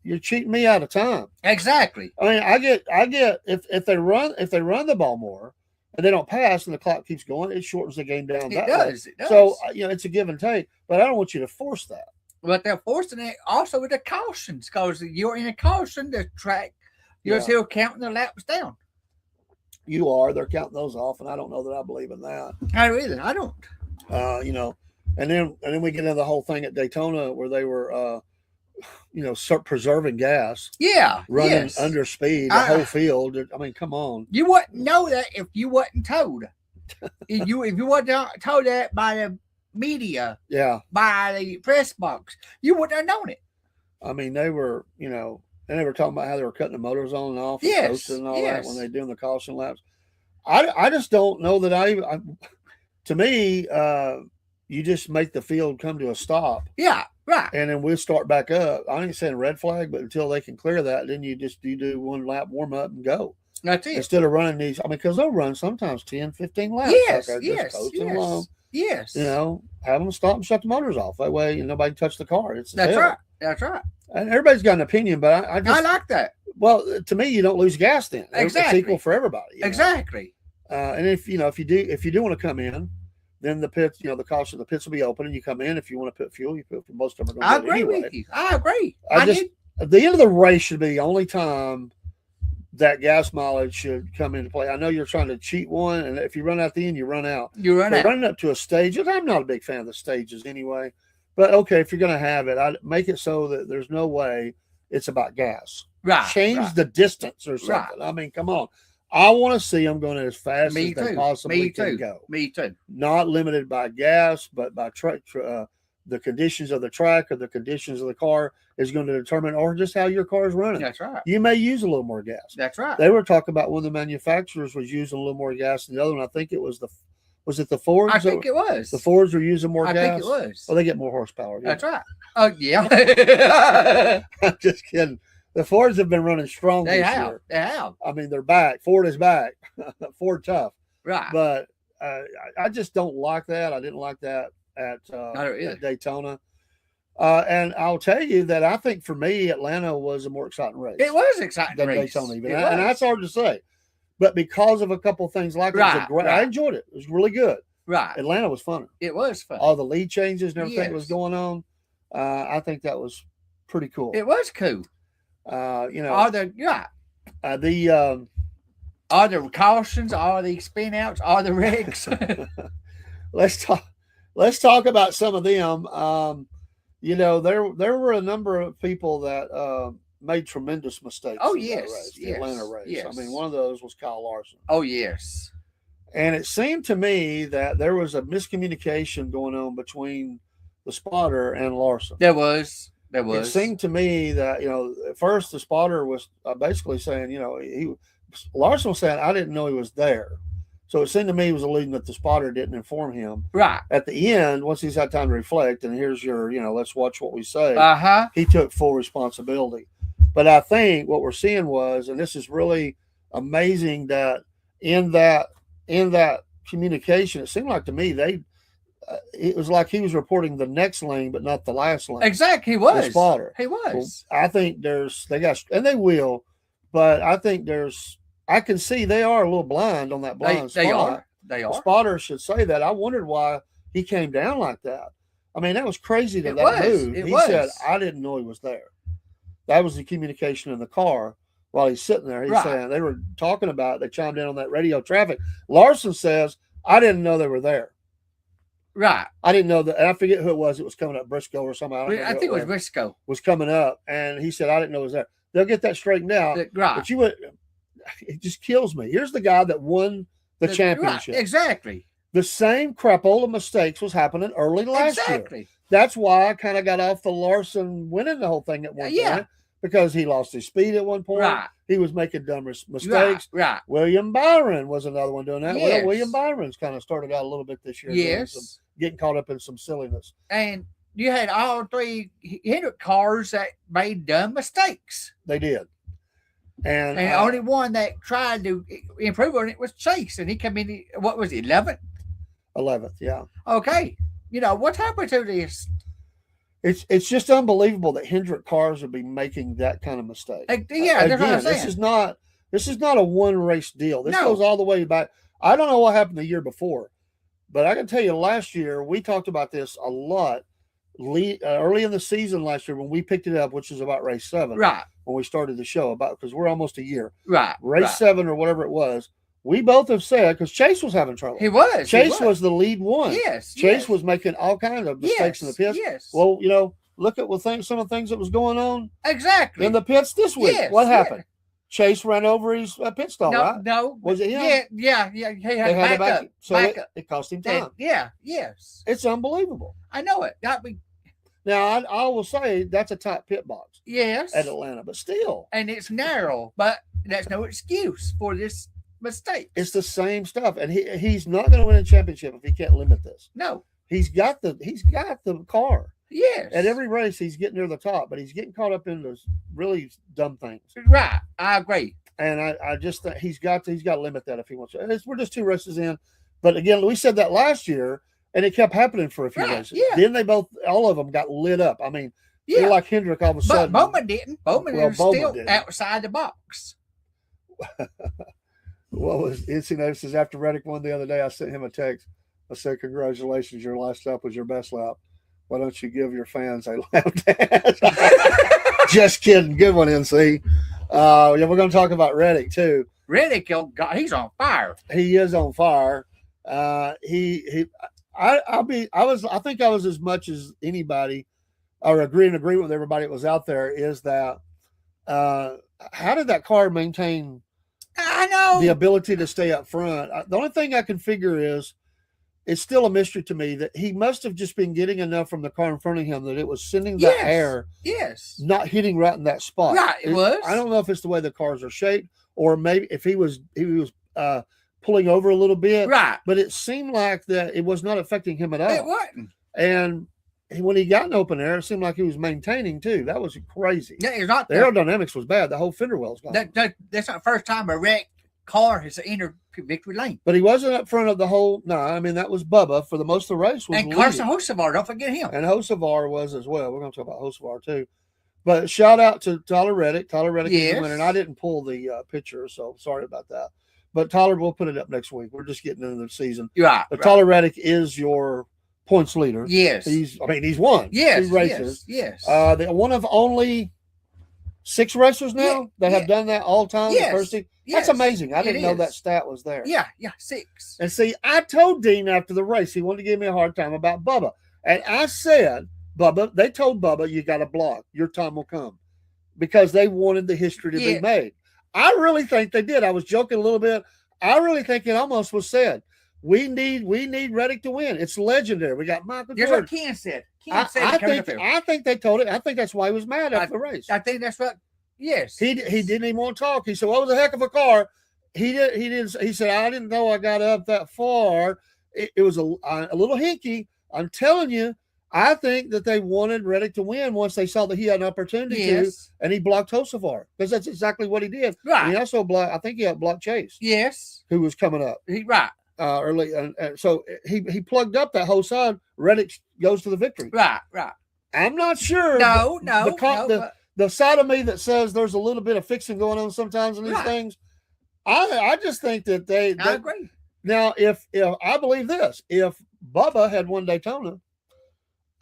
Speaker 2: You're cheating me out of time.
Speaker 3: Exactly.
Speaker 2: I mean, I get if they run the ball more and they don't pass and the clock keeps going, it shortens the game down.
Speaker 3: It does.
Speaker 2: So you know, it's a give and take. But I don't want you to force that.
Speaker 3: But they're forcing it also with the cautions, because you're in a caution, the track, you're still counting the laps down.
Speaker 2: You are. They're counting those off, and I don't know that I believe in that.
Speaker 3: I don't either. I don't.
Speaker 2: You know, and then we get into the whole thing at Daytona where they were, you know, preserving gas.
Speaker 3: Yeah.
Speaker 2: Running under speed, the whole field. I mean, come on.
Speaker 3: You wouldn't know that if you wasn't told. if you wasn't told that by the media, by the press box, you wouldn't have known it.
Speaker 2: I mean, they were, you know, and they were talking about how they were cutting the motors on and off, and coasting and all that when they're doing the caution laps. I just don't know that to me, you just make the field come to a stop.
Speaker 3: Yeah, right.
Speaker 2: And then we'll start back up. I ain't saying red flag, but until they can clear that, then you do one lap warm up and go.
Speaker 3: That's it.
Speaker 2: Instead of running these, I mean, because they'll run sometimes 10, 15 laps.
Speaker 3: Yes,
Speaker 2: just coasting along.
Speaker 3: Yes.
Speaker 2: You know, have them stop and shut the motors off. That way, nobody can touch the car.
Speaker 3: That's right. That's right.
Speaker 2: And everybody's got an opinion, but I
Speaker 3: like that.
Speaker 2: Well, to me, you don't lose gas then.
Speaker 3: Exactly.
Speaker 2: It's equal for everybody.
Speaker 3: Exactly.
Speaker 2: And if you do want to come in, then the pits, the caution, the pits will be open, and you come in. If you want to put fuel, you put. Most of them are going to.
Speaker 3: I agree with you. I agree.
Speaker 2: At the end of the race should be the only time that gas mileage should come into play. I know you're trying to cheat one, and if you run out the end, you run out. Running up to a stage, and I'm not a big fan of the stages anyway. But okay, if you're going to have it, I'd make it so that there's no way it's about gas.
Speaker 3: Right.
Speaker 2: Change the distance or something. Right. I mean, come on. I want to see them going as fast as they possibly can go.
Speaker 3: Me too.
Speaker 2: Not limited by gas, but by the conditions of the track or the conditions of the car is going to determine, or just how your car is running.
Speaker 3: That's right.
Speaker 2: You may use a little more gas.
Speaker 3: That's right.
Speaker 2: They were talking about one of the manufacturers was using a little more gas than the other one. I think it was was it the Fords?
Speaker 3: I think it was.
Speaker 2: The Fords were using more gas?
Speaker 3: I think it was.
Speaker 2: Well, they get more horsepower. Yeah.
Speaker 3: That's right. Oh, yeah.
Speaker 2: I'm just kidding. The Fords have been running strong this year.
Speaker 3: They have.
Speaker 2: I mean, they're back. Ford is back. Ford tough.
Speaker 3: Right.
Speaker 2: But I just don't like that. I didn't like that at Daytona. And I'll tell you that I think for me, Atlanta was a more exciting race.
Speaker 3: It was exciting
Speaker 2: than
Speaker 3: race.
Speaker 2: Daytona even. And that's hard to say. But because of a couple of things like that, I enjoyed it. It was really good.
Speaker 3: Right.
Speaker 2: Atlanta was fun.
Speaker 3: It was fun.
Speaker 2: All the lead changes and everything that was going on. I think that was pretty cool.
Speaker 3: It was cool.
Speaker 2: Are
Speaker 3: the cautions, are the spin outs, are the wrecks?
Speaker 2: Let's talk about some of them. There were a number of people that made tremendous mistakes.
Speaker 3: Oh,
Speaker 2: in
Speaker 3: yes.
Speaker 2: That race, the
Speaker 3: Yes.
Speaker 2: Atlanta race.
Speaker 3: Yes.
Speaker 2: I mean, one of those was Kyle Larson.
Speaker 3: Oh, yes.
Speaker 2: And it seemed to me that there was a miscommunication going on between the spotter and Larson.
Speaker 3: There was.
Speaker 2: It seemed to me that, at first the spotter was basically saying, Larson was saying, I didn't know he was there. So it seemed to me he was alluding that the spotter didn't inform him.
Speaker 3: Right.
Speaker 2: At the end, once he's had time to reflect, and here's your, let's watch what we say. He took full responsibility. But I think what we're seeing was, and this is really amazing, that in that communication, it seemed like to me it was like he was reporting the next lane, but not the last lane.
Speaker 3: Exactly, he was.
Speaker 2: The spotter.
Speaker 3: He was.
Speaker 2: Well, I think they will, but I think I can see they are a little blind on that blind spot.
Speaker 3: They are.
Speaker 2: The spotter should say that. I wondered why he came down like that. I mean, that was crazy that moved. He said, I didn't know he was there. That was the communication in the car while he's sitting there. He's saying they were talking about it. They chimed in on that radio traffic. Larson says, I didn't know they were there.
Speaker 3: Right.
Speaker 2: I didn't know that. And I forget who it was. It was coming up, Briscoe or something.
Speaker 3: I think it was Briscoe.
Speaker 2: Was coming up. And he said, I didn't know it was there. they'll get that straightened out.
Speaker 3: Right.
Speaker 2: But it just kills me. Here's the guy that won the championship.
Speaker 3: Right. Exactly.
Speaker 2: The same crapola mistakes was happening early last year. That's why I kind of got off the Larson winning the whole thing at one point, because he lost his speed at one point.
Speaker 3: Right.
Speaker 2: He was making dumb mistakes.
Speaker 3: Right.
Speaker 2: William Byron was another one doing that.
Speaker 3: Yes.
Speaker 2: Well, William Byron's kind of started out a little bit this year.
Speaker 3: Yes.
Speaker 2: Getting caught up in some silliness.
Speaker 3: And you had all three Hendrick cars that made dumb mistakes.
Speaker 2: They did. And
Speaker 3: the only one that tried to improve on it was Chase. And he came in, what was it, 11th?
Speaker 2: 11th, yeah.
Speaker 3: Okay. What happened to this?
Speaker 2: It's just unbelievable that Hendrick cars would be making that kind of mistake.
Speaker 3: Yeah, that's what I'm saying.
Speaker 2: This is not a one race deal. This goes all the way back. I don't know what happened the year before, but I can tell you last year we talked about this a lot. Early in the season last year when we picked it up, which is about race 7,
Speaker 3: right?
Speaker 2: When we started the show, because we're almost a year,
Speaker 3: right?
Speaker 2: Race 7 or whatever it was. We both have said, because Chase was having trouble.
Speaker 3: He was.
Speaker 2: Chase was the lead one.
Speaker 3: Yes.
Speaker 2: Chase was making all kinds of mistakes in the pits.
Speaker 3: Yes.
Speaker 2: Well, look at some of the things that was going on
Speaker 3: exactly
Speaker 2: in the pits this week.
Speaker 3: Yes,
Speaker 2: what happened? Chase ran over his pit stall, right?
Speaker 3: No.
Speaker 2: Was it him?
Speaker 3: Yeah. He had back up.
Speaker 2: So it cost him time.
Speaker 3: Yes.
Speaker 2: It's unbelievable.
Speaker 3: I know it.
Speaker 2: Now, I will say that's a tight pit box.
Speaker 3: Yes.
Speaker 2: At Atlanta, but still.
Speaker 3: And it's narrow, but that's no excuse for this mistake.
Speaker 2: It's the same stuff. And he's not going to win a championship if he can't limit this.
Speaker 3: No.
Speaker 2: He's got the car.
Speaker 3: Yes.
Speaker 2: At every race, he's getting near the top, but he's getting caught up in those really dumb things.
Speaker 3: Right. I agree.
Speaker 2: And I just think he's got to limit that if he wants to. We're just 2 races in. But again, we said that last year, and it kept happening for a few races.
Speaker 3: Yeah.
Speaker 2: Then all of them got lit up. I mean, they're like Hendrick all of a sudden.
Speaker 3: But Bowman didn't. Bowman was still outside the box.
Speaker 2: What was NC says after Reddick won the other day, I sent him a text. I said, "Congratulations, your last lap was your best lap. Why don't you give your fans a lap dance?" Just kidding. Good one, NC. We're going to talk about Reddick too.
Speaker 3: Reddick, he's on fire.
Speaker 2: He is on fire. I think I was as much as anybody, or agree with everybody that was out there, is that how did that car maintain the ability to stay up front? The only thing I can figure is it's still a mystery to me that he must have just been getting enough from the car in front of him that it was sending the air, not hitting right in that spot.
Speaker 3: Right, it was.
Speaker 2: I don't know if it's the way the cars are shaped, or maybe if he was pulling over a little bit,
Speaker 3: right? But
Speaker 2: it seemed like that it was not affecting him at all.
Speaker 3: It wasn't.
Speaker 2: And when he got in open air, it seemed like he was maintaining too. That was crazy.
Speaker 3: Yeah, it's not.
Speaker 2: The aerodynamics was bad. The whole fender well's gone.
Speaker 3: That's not the first time a wrecked car has entered victory lane.
Speaker 2: But he wasn't up front of the whole. No, I mean that was Bubba for the most of the race.
Speaker 3: And Carson Hocevar, don't forget him.
Speaker 2: And Hocevar was as well. We're going to talk about Hocevar too. But shout out to Tyler Reddick. Tyler Reddick is the winner, and I didn't pull the picture, so sorry about that. But Tyler, we'll put it up next week. We're just getting into the season.
Speaker 3: Right.
Speaker 2: But Tyler Reddick is your points leader.
Speaker 3: Yes.
Speaker 2: He's won 2 races.
Speaker 3: Yes.
Speaker 2: They're one of only 6 racers now that have done that all time.
Speaker 3: Yes.
Speaker 2: The first team. That's amazing. I didn't know that stat was there.
Speaker 3: Yeah, 6.
Speaker 2: And see, I told Dean after the race, he wanted to give me a hard time about Bubba. And I said, Bubba, they told Bubba, you got to block. Your time will come. Because they wanted the history to be made. I really think they did. I was joking a little bit. I really think it almost was said. We need Reddick to win. It's legendary. We got Michael Jordan.
Speaker 3: That's what Ken said.
Speaker 2: I think they told it. I think that's why he was mad after the race.
Speaker 3: I think that's what. Yes.
Speaker 2: He didn't even want to talk. He said, "Well, it was a heck of a car." He didn't. He said, "I didn't know I got up that far. It was a little hinky." I'm telling you. I think that they wanted Reddick to win once they saw that he had an opportunity to, and he blocked Hocevar because that's exactly what he did.
Speaker 3: Right.
Speaker 2: And he also blocked. I think he had blocked Chase.
Speaker 3: Yes.
Speaker 2: Who was coming up? Early, and so he plugged up that whole side. Reddick goes to the victory.
Speaker 3: Right.
Speaker 2: I'm not sure. The side of me that says there's a little bit of fixing going on sometimes in these things. I just think that I
Speaker 3: agree.
Speaker 2: Now, if I believe this, if Bubba had won Daytona,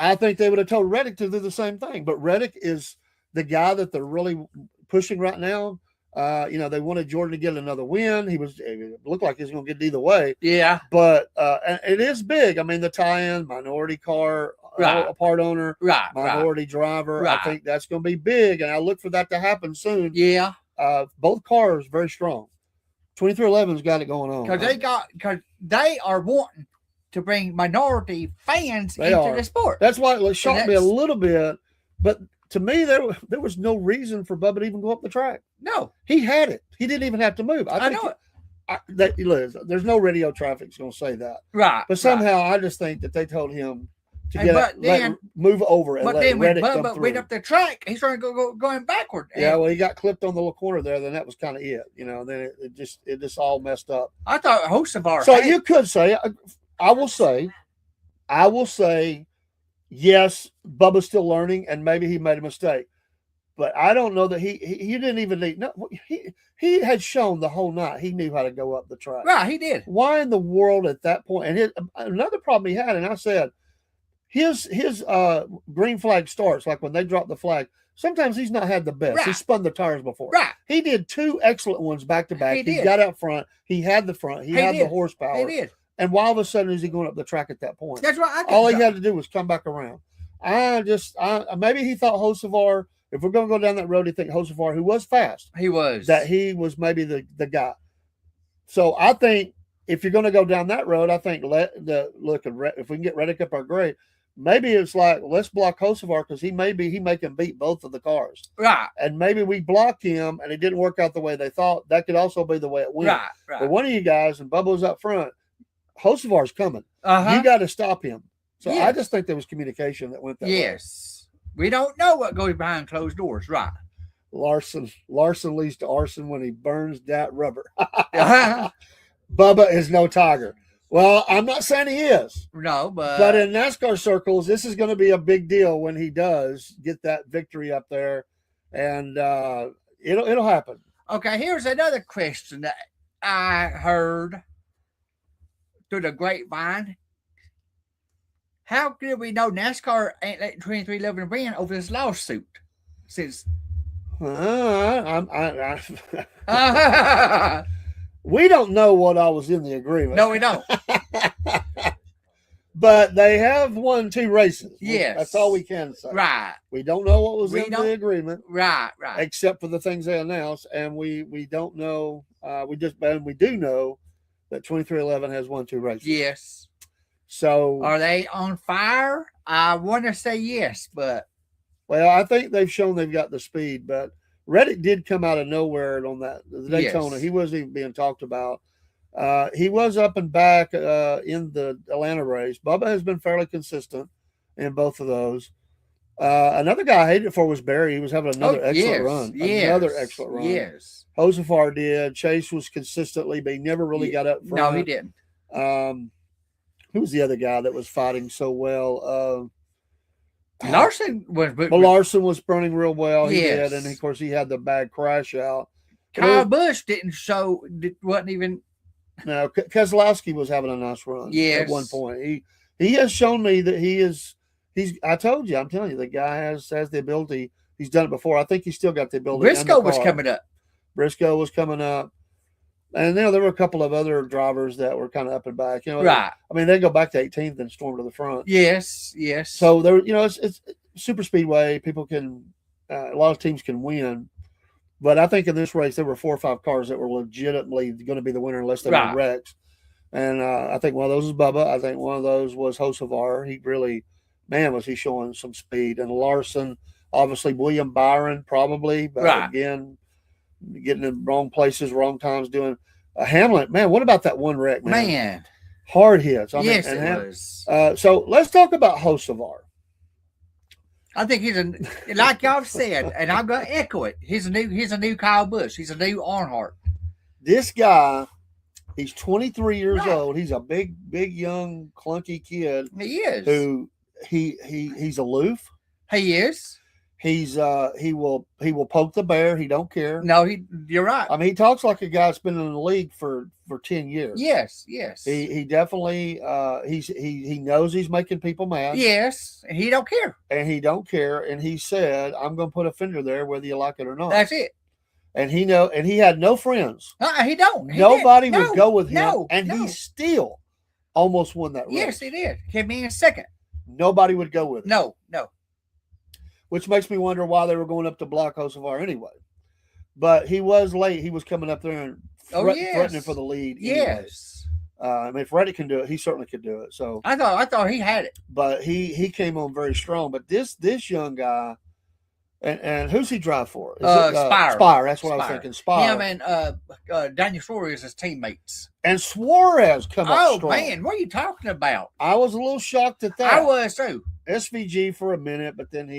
Speaker 2: I think they would have told Reddick to do the same thing. But Reddick is the guy that they're really pushing right now. They wanted Jordan to get another win. It looked like he was going to get it either way.
Speaker 3: Yeah.
Speaker 2: But and it is big. I mean, the tie-in, minority car, a part owner,
Speaker 3: Right.
Speaker 2: minority driver.
Speaker 3: Right.
Speaker 2: I think that's going to be big, and I look for that to happen soon.
Speaker 3: Yeah.
Speaker 2: Both cars very strong. 2311's got it going on.
Speaker 3: Because they are wanting to bring minority fans into the sport.
Speaker 2: That's why it shocked me a little bit. But to me, there was no reason for Bubba to even go up the track.
Speaker 3: No.
Speaker 2: He had it. He didn't even have to move.
Speaker 3: I know
Speaker 2: it. There's no radio traffic that's going to say that.
Speaker 3: Right.
Speaker 2: But somehow I just think that they told him to move over and
Speaker 3: but
Speaker 2: let
Speaker 3: then when
Speaker 2: Reddick come
Speaker 3: Bubba
Speaker 2: through.
Speaker 3: went up the track, he's trying to going backward.
Speaker 2: Yeah, well, he got clipped on the little corner there. Then that was kind of it. Then it just all messed up.
Speaker 3: I thought Hocevar.
Speaker 2: So you could say, I will say, yes, Bubba's still learning, and maybe he made a mistake. But I don't know that he didn't even need. No, he had shown the whole night he knew how to go up the track.
Speaker 3: Right, he did.
Speaker 2: Why in the world at that point? And another problem he had, and I said, his green flag starts, like when they drop the flag. Sometimes he's not had the best.
Speaker 3: Right.
Speaker 2: He spun the tires before.
Speaker 3: Right.
Speaker 2: He did 2 excellent ones back to back. He got out front. He had the front. He had the horsepower.
Speaker 3: He did.
Speaker 2: And why all of a sudden is he going up the track at that point?
Speaker 3: That's right.
Speaker 2: All he had to do was come back around. Maybe he thought Hocevar, if we're going to go down that road, he think Hocevar, who was fast,
Speaker 3: he was
Speaker 2: maybe the guy. So I think if you're going to go down that road, I think if we can get Reddick up our grade, maybe it's like, let's block Hocevar because he can beat both of the cars.
Speaker 3: Right.
Speaker 2: And maybe we block him and it didn't work out the way they thought. That could also be the way it went.
Speaker 3: Right.
Speaker 2: But one of you guys, and Bubba's up front, Hocevar's coming.
Speaker 3: Uh-huh.
Speaker 2: You got to stop him. So
Speaker 3: Yes.
Speaker 2: I just think there was communication that went that way.
Speaker 3: Yes. We don't know what goes behind closed doors. Right.
Speaker 2: Larson leads to arson when he burns that rubber.
Speaker 3: Uh-huh.
Speaker 2: Bubba is no tiger. Well, I'm not saying he is.
Speaker 3: No, but
Speaker 2: in NASCAR circles, this is going to be a big deal when he does get that victory up there, and it'll happen.
Speaker 3: Okay, here's another question that I heard through the grapevine. How did we know NASCAR ain't letting 2311 win over this lawsuit? Since
Speaker 2: we don't know what I was in the agreement.
Speaker 3: no, we don't.
Speaker 2: But they have won 2 races.
Speaker 3: Yes.
Speaker 2: That's all we can say.
Speaker 3: Right.
Speaker 2: We don't know what was in the agreement.
Speaker 3: Right.
Speaker 2: Except for the things they announced. And we don't know. We do know that 2311 has won 2 races.
Speaker 3: Yes.
Speaker 2: So
Speaker 3: are they on fire? I want to say yes, but
Speaker 2: I think they've shown they've got the speed, but Reddick did come out of nowhere on the Daytona.
Speaker 3: Yes.
Speaker 2: He wasn't even being talked about. He was up and back in the Atlanta race. Bubba has been fairly consistent in both of those. Another guy I hated it for was Barry. He was having another excellent run. Another excellent run.
Speaker 3: Yes.
Speaker 2: Hocevar did. Chase was consistently, but he never really got up front.
Speaker 3: No, he didn't.
Speaker 2: Who was the other guy that was fighting so well?
Speaker 3: Larson was.
Speaker 2: Larson was running real well. He
Speaker 3: Yes.
Speaker 2: did, and of course he had the bad crash out.
Speaker 3: Kyle Busch wasn't even.
Speaker 2: No, Keselowski was having a nice run.
Speaker 3: Yes.
Speaker 2: At one point, he has shown me that he's. I told you, I'm telling you, the guy has the ability. He's done it before. I think he's still got the ability.
Speaker 3: Briscoe was coming up.
Speaker 2: Briscoe was coming up. And there were a couple of other drivers that were kind of up and back.
Speaker 3: Right.
Speaker 2: I mean, they go back to 18th and storm to the front.
Speaker 3: Yes.
Speaker 2: So there, it's super speedway. People can, a lot of teams can win, but I think in this race there were 4 or 5 cars that were legitimately going to be the winner unless they were wrecks. And I think one of those was Bubba. I think one of those was Hocevar. He really, was he showing some speed. And Larson, obviously William Byron probably, but again, getting in wrong places, wrong times, doing Hamlin. Man, what about that one wreck, man? Hard hits.
Speaker 3: Yes, it was.
Speaker 2: So let's talk about Hocevar.
Speaker 3: I think he's like y'all said, and I'm going to echo it. He's a new Kyle Busch. He's a new Earnhardt.
Speaker 2: This guy, he's 23 years old. He's a big, young, clunky kid.
Speaker 3: He is.
Speaker 2: Who he's aloof.
Speaker 3: He is.
Speaker 2: He will poke the bear. He don't care.
Speaker 3: No, you're right.
Speaker 2: I mean, he talks like a guy that's been in the league for 10 years.
Speaker 3: Yes.
Speaker 2: He definitely he knows he's making people mad.
Speaker 3: Yes, and he don't care.
Speaker 2: And he said, "I'm going to put a fender there, whether you like it or not."
Speaker 3: That's it.
Speaker 2: And he had no friends.
Speaker 3: He don't.
Speaker 2: Nobody would go with him,
Speaker 3: No,
Speaker 2: he still almost won that race.
Speaker 3: Yes, he did. Came in second.
Speaker 2: Nobody would go with it.
Speaker 3: No.
Speaker 2: Which makes me wonder why they were going up to block Hocevar anyway. But he was late. He was coming up there and threatening for the lead. Anyway.
Speaker 3: Yes.
Speaker 2: I mean, if Reddick can do it, he certainly could do it. So
Speaker 3: I thought he had it.
Speaker 2: But he came on very strong. But this young guy, and who's he drive for?
Speaker 3: Spire.
Speaker 2: Spire. That's what I was thinking. Spire.
Speaker 3: Him and Daniel Suarez as teammates.
Speaker 2: And Suarez come up strong.
Speaker 3: Oh man, what are you talking about?
Speaker 2: I was a little shocked at that.
Speaker 3: I was too.
Speaker 2: SVG for a minute, but then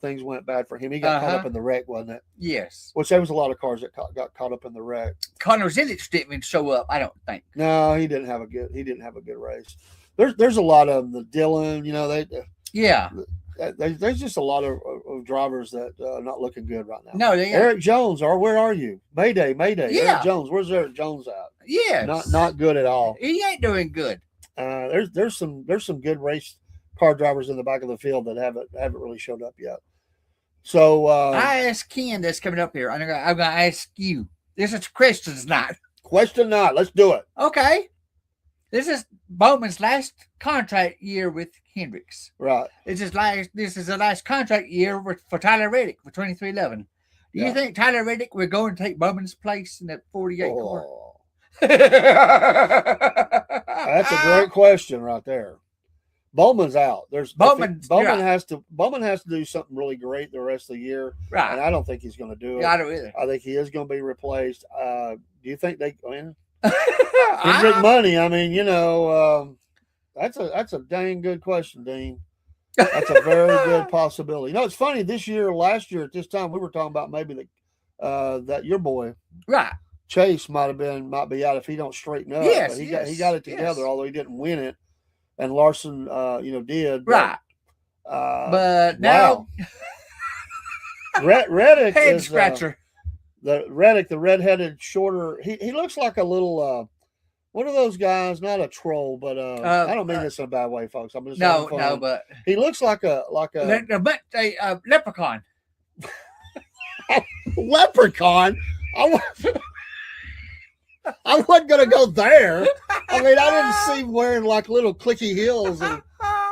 Speaker 2: things went bad for him. He got caught up in the wreck, wasn't it?
Speaker 3: Yes.
Speaker 2: Which there was a lot of cars that got caught up in the wreck.
Speaker 3: Connor Zilic didn't even show up, I don't think.
Speaker 2: No, he didn't have a good race. There's a lot of them. The Dylan, there's just a lot of drivers that are not looking good right now.
Speaker 3: No,
Speaker 2: Eric Jones, where are you? Mayday.
Speaker 3: Yeah.
Speaker 2: Eric Jones, where's Eric Jones at?
Speaker 3: Yes.
Speaker 2: Not good at all.
Speaker 3: He ain't doing good.
Speaker 2: There's some good race car drivers in the back of the field that haven't really showed up yet. So
Speaker 3: I asked Ken that's coming up here. I'm gonna ask you. This is questions night.
Speaker 2: Question night. Let's do it.
Speaker 3: Okay. This is Bowman's last contract year with Hendricks.
Speaker 2: Right.
Speaker 3: This is the last contract year for Tyler Reddick for 2311. Do you think Tyler Reddick will go and take Bowman's place in that 48 car?
Speaker 2: That's a great question right there. Bowman's out. Bowman has to do something really great the rest of the year.
Speaker 3: Right.
Speaker 2: And I don't think he's going to do it.
Speaker 3: Yeah, I don't either.
Speaker 2: I think he is going to be replaced. Do you think Hendrick money? I mean, that's a dang good question, Dean. That's a very good possibility. It's funny. Last year at this time, we were talking about maybe that your boy,
Speaker 3: right,
Speaker 2: Chase might be out if he don't straighten up.
Speaker 3: Yes,
Speaker 2: but he got it together, although he didn't win it. And Larson, did.
Speaker 3: Right. But now,
Speaker 2: Reddick
Speaker 3: head
Speaker 2: is
Speaker 3: scratcher.
Speaker 2: The redheaded, shorter. He looks like a little. One of those guys, not a troll, but I don't mean this in a bad way, folks. I'm just
Speaker 3: but
Speaker 2: he looks like a
Speaker 3: leprechaun.
Speaker 2: Leprechaun. I wasn't gonna go there. I mean, I didn't see him wearing like little clicky heels and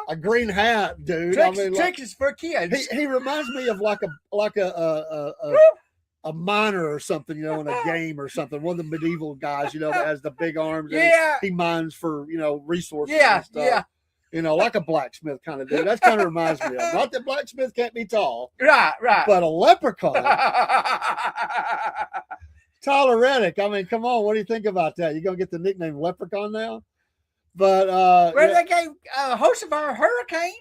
Speaker 2: a green hat, dude.
Speaker 3: Tricks is for kids.
Speaker 2: He reminds me of like a miner or something, in a game or something. One of the medieval guys, that has the big arms.
Speaker 3: Yeah.
Speaker 2: He mines for resources.
Speaker 3: Yeah.
Speaker 2: And stuff.
Speaker 3: Yeah.
Speaker 2: Like a blacksmith kind of dude. That kind of reminds me of. Not that blacksmith can't be tall.
Speaker 3: Right.
Speaker 2: But a leprechaun. Tyler Reddick. I mean, come on. What do you think about that? You gonna get the nickname Leprechaun now? But
Speaker 3: where they gave Hocevar Hurricane?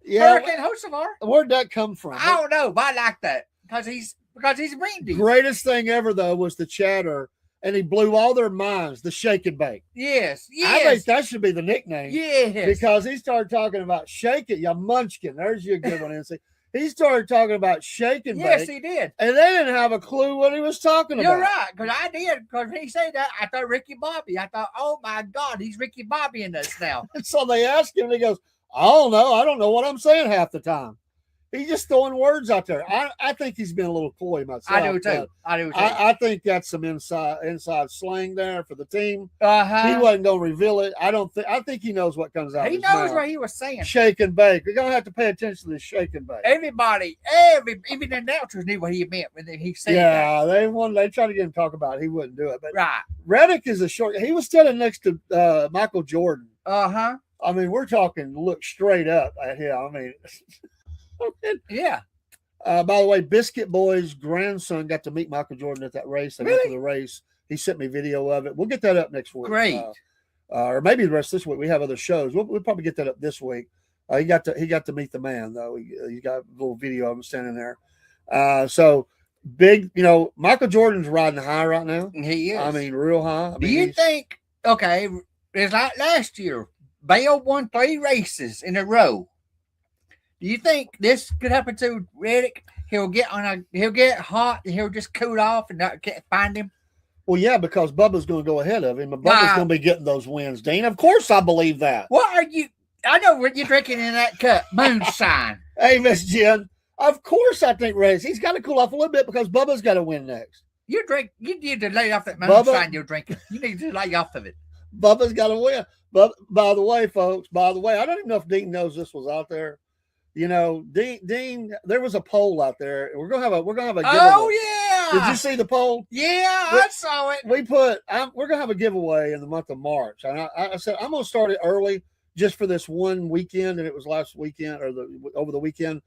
Speaker 2: Yeah.
Speaker 3: Hurricane Hocevar?
Speaker 2: Where'd that come from?
Speaker 3: I don't know, but I like that because he's mean to you.
Speaker 2: Greatest thing ever though was the chatter, and he blew all their minds. The shake and bake.
Speaker 3: Yes.
Speaker 2: I think that should be the nickname.
Speaker 3: Yes.
Speaker 2: Because he started talking about shake it, you munchkin. There's your good one, NC. He started talking about shake and bake.
Speaker 3: Yes, he did.
Speaker 2: And they didn't have a clue what he was talking about.
Speaker 3: You're right, because I did. Because when he said that, I thought Ricky Bobby. I thought, oh my God, he's Ricky Bobby in this now.
Speaker 2: And so they asked him, and he goes, I don't know. I don't know what I'm saying half the time. He's just throwing words out there. I think he's been a little coy myself.
Speaker 3: I do too.
Speaker 2: I think that's some inside slang there for the team. He
Speaker 3: Uh-huh.
Speaker 2: wasn't going to reveal it. I think he knows what comes out.
Speaker 3: He
Speaker 2: of his
Speaker 3: knows
Speaker 2: mouth.
Speaker 3: what he was saying.
Speaker 2: Shake and bake. We're going to have to pay attention to this shake and bake.
Speaker 3: Everybody, even the announcers knew what he meant when he said that.
Speaker 2: Yeah, they tried to get him to talk about it. He wouldn't do it. But
Speaker 3: Right.
Speaker 2: Reddick is a short. He was standing next to Michael Jordan.
Speaker 3: Uh-huh.
Speaker 2: I mean, we're talking look straight up at him. I mean,
Speaker 3: yeah.
Speaker 2: By the way, Biscuit Boy's grandson got to meet Michael Jordan at that race. They went to the race. He sent me video of it. We'll get that up next week.
Speaker 3: Great.
Speaker 2: Or maybe the rest of this week. We have other shows. We'll probably get that up this week. He got to meet the man though. He got a little video of him standing there. So big. Michael Jordan's riding high right now.
Speaker 3: He is.
Speaker 2: I mean, real high.
Speaker 3: Do you think? Okay, it's like last year. Bale won 3 races in a row. Do you think this could happen to Reddick? He'll get hot and he'll just cool off and can't find him.
Speaker 2: Well, yeah, because Bubba's going to go ahead of him, and Bubba's going to be getting those wins, Dean. Of course, I believe that.
Speaker 3: What are you? I know what you're drinking in that cup. Moonshine.
Speaker 2: Hey, Miss Jen. Of course, I think he's got to cool off a little bit because Bubba's got to win next.
Speaker 3: You need to lay off that moonshine you're drinking. You need to lay off of it.
Speaker 2: Bubba's got to win. But by the way, folks, I don't even know if Dean knows this was out there. You know, Dean, there was a poll out there. We're gonna have a giveaway.
Speaker 3: Oh yeah.
Speaker 2: Did you see the poll?
Speaker 3: Yeah, I saw it.
Speaker 2: We're gonna have a giveaway in the month of March, and I said I'm gonna start it early just for this one weekend, and it was last weekend or over the weekend,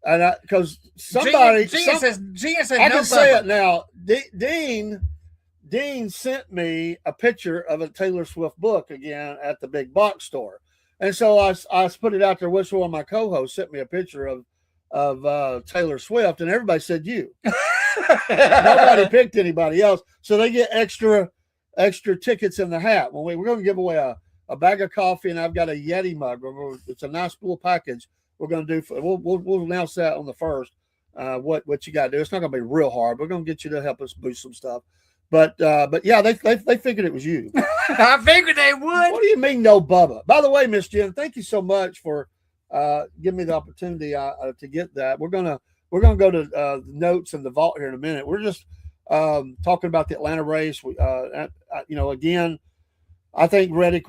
Speaker 2: and because somebody
Speaker 3: Gina says
Speaker 2: I
Speaker 3: no
Speaker 2: can say
Speaker 3: Bubba.
Speaker 2: it now. Dean sent me a picture of a Taylor Swift book again at the big box store. And so I put it out there. Which one of my co-hosts sent me a picture of Taylor Swift, and everybody said you. Nobody picked anybody else, so they get extra tickets in the hat. We're going to give away a bag of coffee, and I've got a Yeti mug. It's a nice little package. We're going to do. We'll announce that on the first. What you got to do? It's not going to be real hard. We're going to get you to help us boost some stuff. But yeah, they figured it was you.
Speaker 3: I figured they would.
Speaker 2: What do you mean, no Bubba? By the way, Miss Jen, thank you so much for giving me the opportunity to get that. We're gonna go to the notes in the vault here in a minute. We're just talking about the Atlanta race. Again, I think Reddick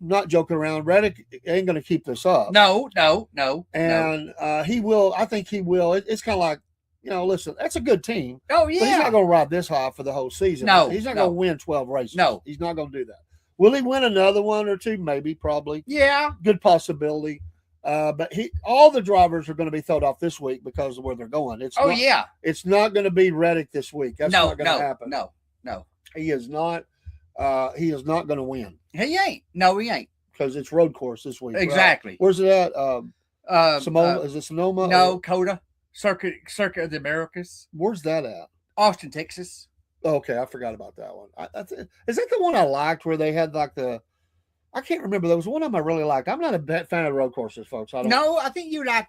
Speaker 2: not joking around. Reddick ain't going to keep this up.
Speaker 3: No.
Speaker 2: And he will. I think he will. It's kind of like. Listen, that's a good team.
Speaker 3: Oh, yeah.
Speaker 2: But he's not going to ride this high for the whole season.
Speaker 3: No.
Speaker 2: He's not going to win 12 races.
Speaker 3: No.
Speaker 2: He's not going to do that. Will he win another one or two? Maybe, probably.
Speaker 3: Yeah.
Speaker 2: Good possibility. But all the drivers are going to be thrown off this week because of where they're going. It's not going to be Reddick this week. That's not going to happen.
Speaker 3: No.
Speaker 2: He is not. He is not going to win.
Speaker 3: He ain't. No, he ain't.
Speaker 2: Because it's road course this week.
Speaker 3: Exactly.
Speaker 2: Right? Where's it at? Sonoma? Is it Sonoma?
Speaker 3: No, Coda. Circuit of the Americas.
Speaker 2: Where's that at?
Speaker 3: Austin, Texas.
Speaker 2: Okay, I forgot about that one. Is that the one I liked where they had like I can't remember. There was one of them I really liked. I'm not a fan of road courses, folks.
Speaker 3: I think you like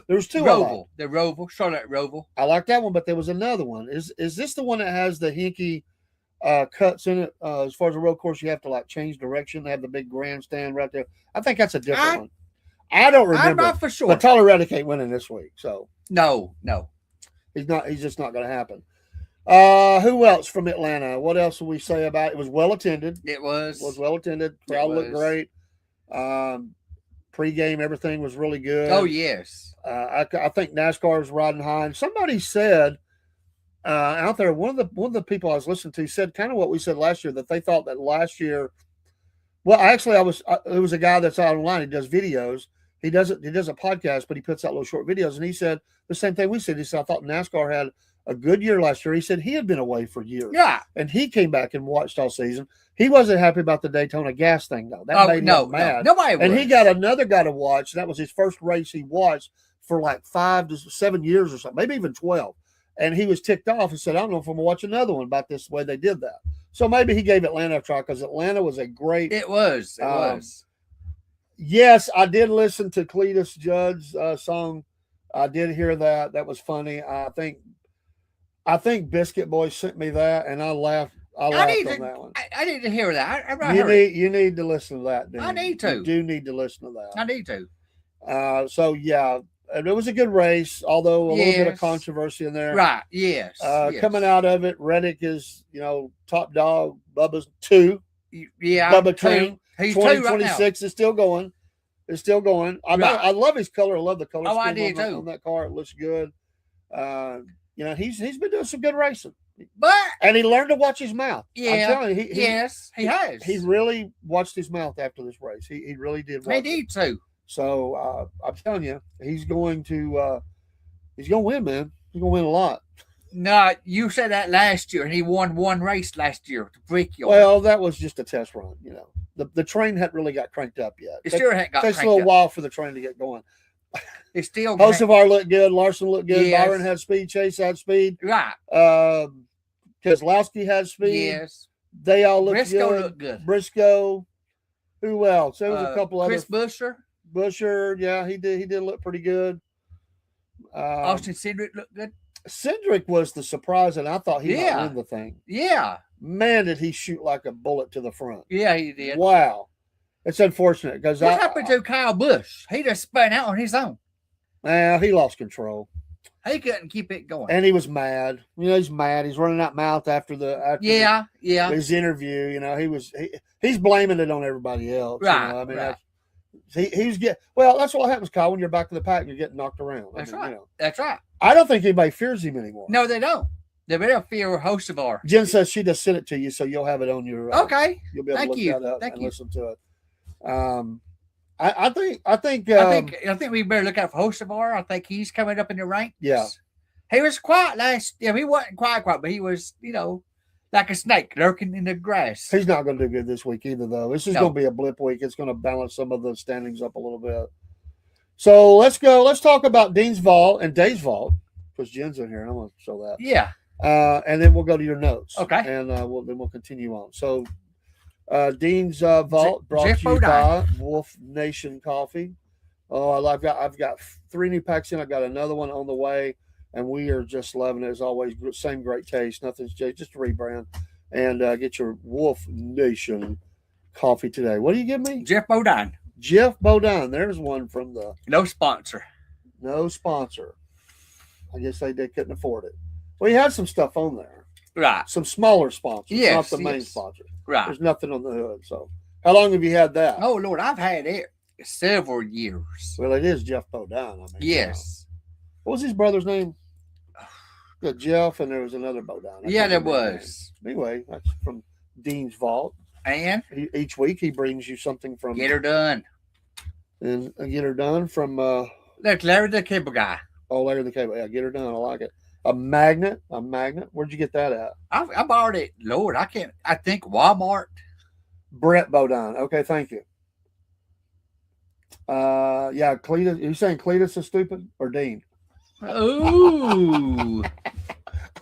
Speaker 2: there's two.
Speaker 3: Roval. The Roval, Charlotte Roval.
Speaker 2: I like that one, but there was another one. Is this the one that has the hinky cuts in it? As far as the road course, you have to like change direction. They have the big grandstand right there. I think that's a different one. I don't remember.
Speaker 3: I'm not for sure.
Speaker 2: But Tyler Reddick ain't winning this week, so
Speaker 3: no.
Speaker 2: He's not. He's just not going to happen. Who else from Atlanta? What else will we say about it? It was well attended.
Speaker 3: It was
Speaker 2: well attended. Crowd looked great. Pre-game, everything was really good.
Speaker 3: Oh yes.
Speaker 2: I think NASCAR was riding high. And somebody said out there, one of the people I was listening to said kind of what we said last year, that they thought that last year. Well, actually, it was a guy that's out online. He does videos. He does a podcast, but he puts out little short videos. And he said the same thing we said. He said, I thought NASCAR had a good year last year. He said he had been away for years.
Speaker 3: Yeah.
Speaker 2: And he came back and watched all season. He wasn't happy about the Daytona gas thing, though. That made him mad.
Speaker 3: Nobody was.
Speaker 2: And he got another guy to watch. That was his first race he watched for like 5 to 7 years or something, maybe even 12. And he was ticked off and said, I don't know if I'm going to watch another one about this way they did that. So maybe he gave Atlanta a try because Atlanta was a great.
Speaker 3: It was.
Speaker 2: Yes, I did listen to Cletus Judd's song. I did hear that. That was funny. I think Biscuit Boy sent me that, and I laughed. I laughed on that one.
Speaker 3: I need to hear that.
Speaker 2: You need to listen to that, dude.
Speaker 3: I need to.
Speaker 2: You do need to listen to that.
Speaker 3: I need to.
Speaker 2: So yeah, it was a good race, although a little bit of controversy in there.
Speaker 3: Right. Yes.
Speaker 2: Coming out of it, Reddick is top dog. Bubba's 2.
Speaker 3: Yeah.
Speaker 2: Bubba Train.
Speaker 3: He's
Speaker 2: 2026 is still going. It's still going. I love his color. I love the color.
Speaker 3: Oh, I did too.
Speaker 2: On that car, it looks good. He's been doing some good racing,
Speaker 3: and
Speaker 2: he learned to watch his mouth.
Speaker 3: Yeah,
Speaker 2: I'm telling you,
Speaker 3: he has.
Speaker 2: He really watched his mouth after this race. He really did.
Speaker 3: He did too.
Speaker 2: So I'm telling you, he's going to win, man. He's going to win a lot.
Speaker 3: No, you said that last year, and he won one race last year to Brickyard.
Speaker 2: Well, that was just a test run. The train hadn't really got cranked up yet.
Speaker 3: It sure hadn't got cranked up.
Speaker 2: It takes a little while for the train to get going.
Speaker 3: It's still.
Speaker 2: Hocevar looked good. Larson looked good.
Speaker 3: Yes.
Speaker 2: Byron had speed. Chase had speed.
Speaker 3: Right.
Speaker 2: Keselowski had speed.
Speaker 3: Yes.
Speaker 2: They all looked
Speaker 3: Briscoe
Speaker 2: good.
Speaker 3: looked good.
Speaker 2: Briscoe. Who else? There was a couple
Speaker 3: Chris
Speaker 2: other. Busher. Yeah, he did look pretty good.
Speaker 3: Austin Cindric looked good.
Speaker 2: Cindric was the surprise, and I thought he might win the thing.
Speaker 3: Yeah.
Speaker 2: Man, did he shoot like a bullet to the front.
Speaker 3: Yeah, he did.
Speaker 2: Wow. It's unfortunate because
Speaker 3: what happened to Kyle Busch? He just spun out on his own.
Speaker 2: He lost control.
Speaker 3: He couldn't keep it going.
Speaker 2: And he was mad. He's mad. He's running that mouth after
Speaker 3: Yeah.
Speaker 2: his interview. He's blaming it on everybody else.
Speaker 3: Right.
Speaker 2: I mean,
Speaker 3: right.
Speaker 2: he's that's what happens, Kyle. When you're back in the pack, and you're getting knocked around.
Speaker 3: That's right. That's right.
Speaker 2: I don't think anybody fears him anymore.
Speaker 3: No, they don't. They better fear Hocevar.
Speaker 2: Jen says she just sent it to you, so you'll have it on your.
Speaker 3: Okay.
Speaker 2: You'll be able
Speaker 3: Thank
Speaker 2: to
Speaker 3: you.
Speaker 2: look that up
Speaker 3: Thank
Speaker 2: and
Speaker 3: you.
Speaker 2: listen to it. I think
Speaker 3: I think we better look out for Hocevar. I think he's coming up in the ranks.
Speaker 2: Yeah.
Speaker 3: He was quiet last. Yeah, he wasn't quiet, but he was, like a snake lurking in the grass.
Speaker 2: he's not going to do good this week either, though. This is
Speaker 3: No.
Speaker 2: going to be a blip week. It's going to balance some of the standings up a little bit. So let's go. Let's talk about Dean's vault and Dave's vault, because Jen's in here, and I'm going to show that.
Speaker 3: Yeah.
Speaker 2: And then we'll go to your notes.
Speaker 3: Okay.
Speaker 2: And we'll continue on. So Dean's vault brought
Speaker 3: Jeff
Speaker 2: to you
Speaker 3: Bodine.
Speaker 2: by Wolf Nation Coffee. Oh, I've got 3 new packs in. I got another one on the way, and we are just loving it. As always, same great taste. Nothing's changed. Just a rebrand. And get your Wolf Nation coffee today. What do you give me?
Speaker 3: Jeff Bodine.
Speaker 2: Jeff Bodine. There's one from the
Speaker 3: No sponsor.
Speaker 2: no sponsor. I guess they couldn't afford it. Well, he had some stuff on there.
Speaker 3: Right.
Speaker 2: Some smaller sponsors,
Speaker 3: Yes,
Speaker 2: not the main
Speaker 3: yes.
Speaker 2: sponsor.
Speaker 3: Right.
Speaker 2: There's nothing on the hood. So, how long have you had that?
Speaker 3: Oh, Lord, I've had it several years.
Speaker 2: Well, it is Jeff Bodine. I mean,
Speaker 3: Yes.
Speaker 2: What was his brother's name? Yeah, Jeff, and there was another Bodine. I
Speaker 3: Yeah,
Speaker 2: can't
Speaker 3: there
Speaker 2: remember his
Speaker 3: was.
Speaker 2: name. Anyway, that's from Dean's Vault.
Speaker 3: And
Speaker 2: Each week he brings you something from
Speaker 3: get her done.
Speaker 2: and get her done from
Speaker 3: Look, Larry the Cable Guy.
Speaker 2: Larry the Cable. Yeah, get her done. I like it. A magnet. Where'd you get that at?
Speaker 3: I bought it. Lord, I think Walmart.
Speaker 2: Brett Bodine. Okay, thank you. Yeah, Cletus. Are you saying Cletus is stupid or Dean?
Speaker 3: Ooh.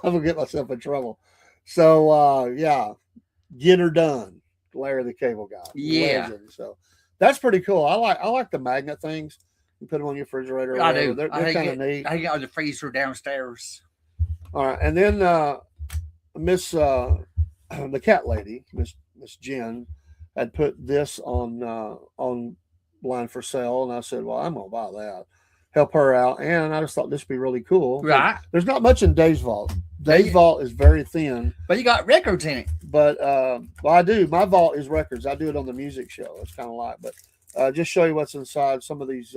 Speaker 2: I'm gonna get myself in trouble. So yeah, get her done. Larry the Cable Guy.
Speaker 3: Yeah.
Speaker 2: Legend. So that's pretty cool. I like the magnet things. You put them on your refrigerator. Or
Speaker 3: I
Speaker 2: whatever.
Speaker 3: do.
Speaker 2: They're
Speaker 3: I
Speaker 2: kind of neat.
Speaker 3: I got the freezer downstairs.
Speaker 2: All right, and then Miss the cat lady, Miss Jen, had put this on line for sale, and I said, "Well, I'm gonna buy that, help her out." And I just thought this would be really cool.
Speaker 3: Right.
Speaker 2: There's not much in Dave's vault. Dave's vault is very thin,
Speaker 3: But you got records in it.
Speaker 2: but well, I do. My vault is records. I do it on the music show. It's kind of like, but just show you what's inside. Some of these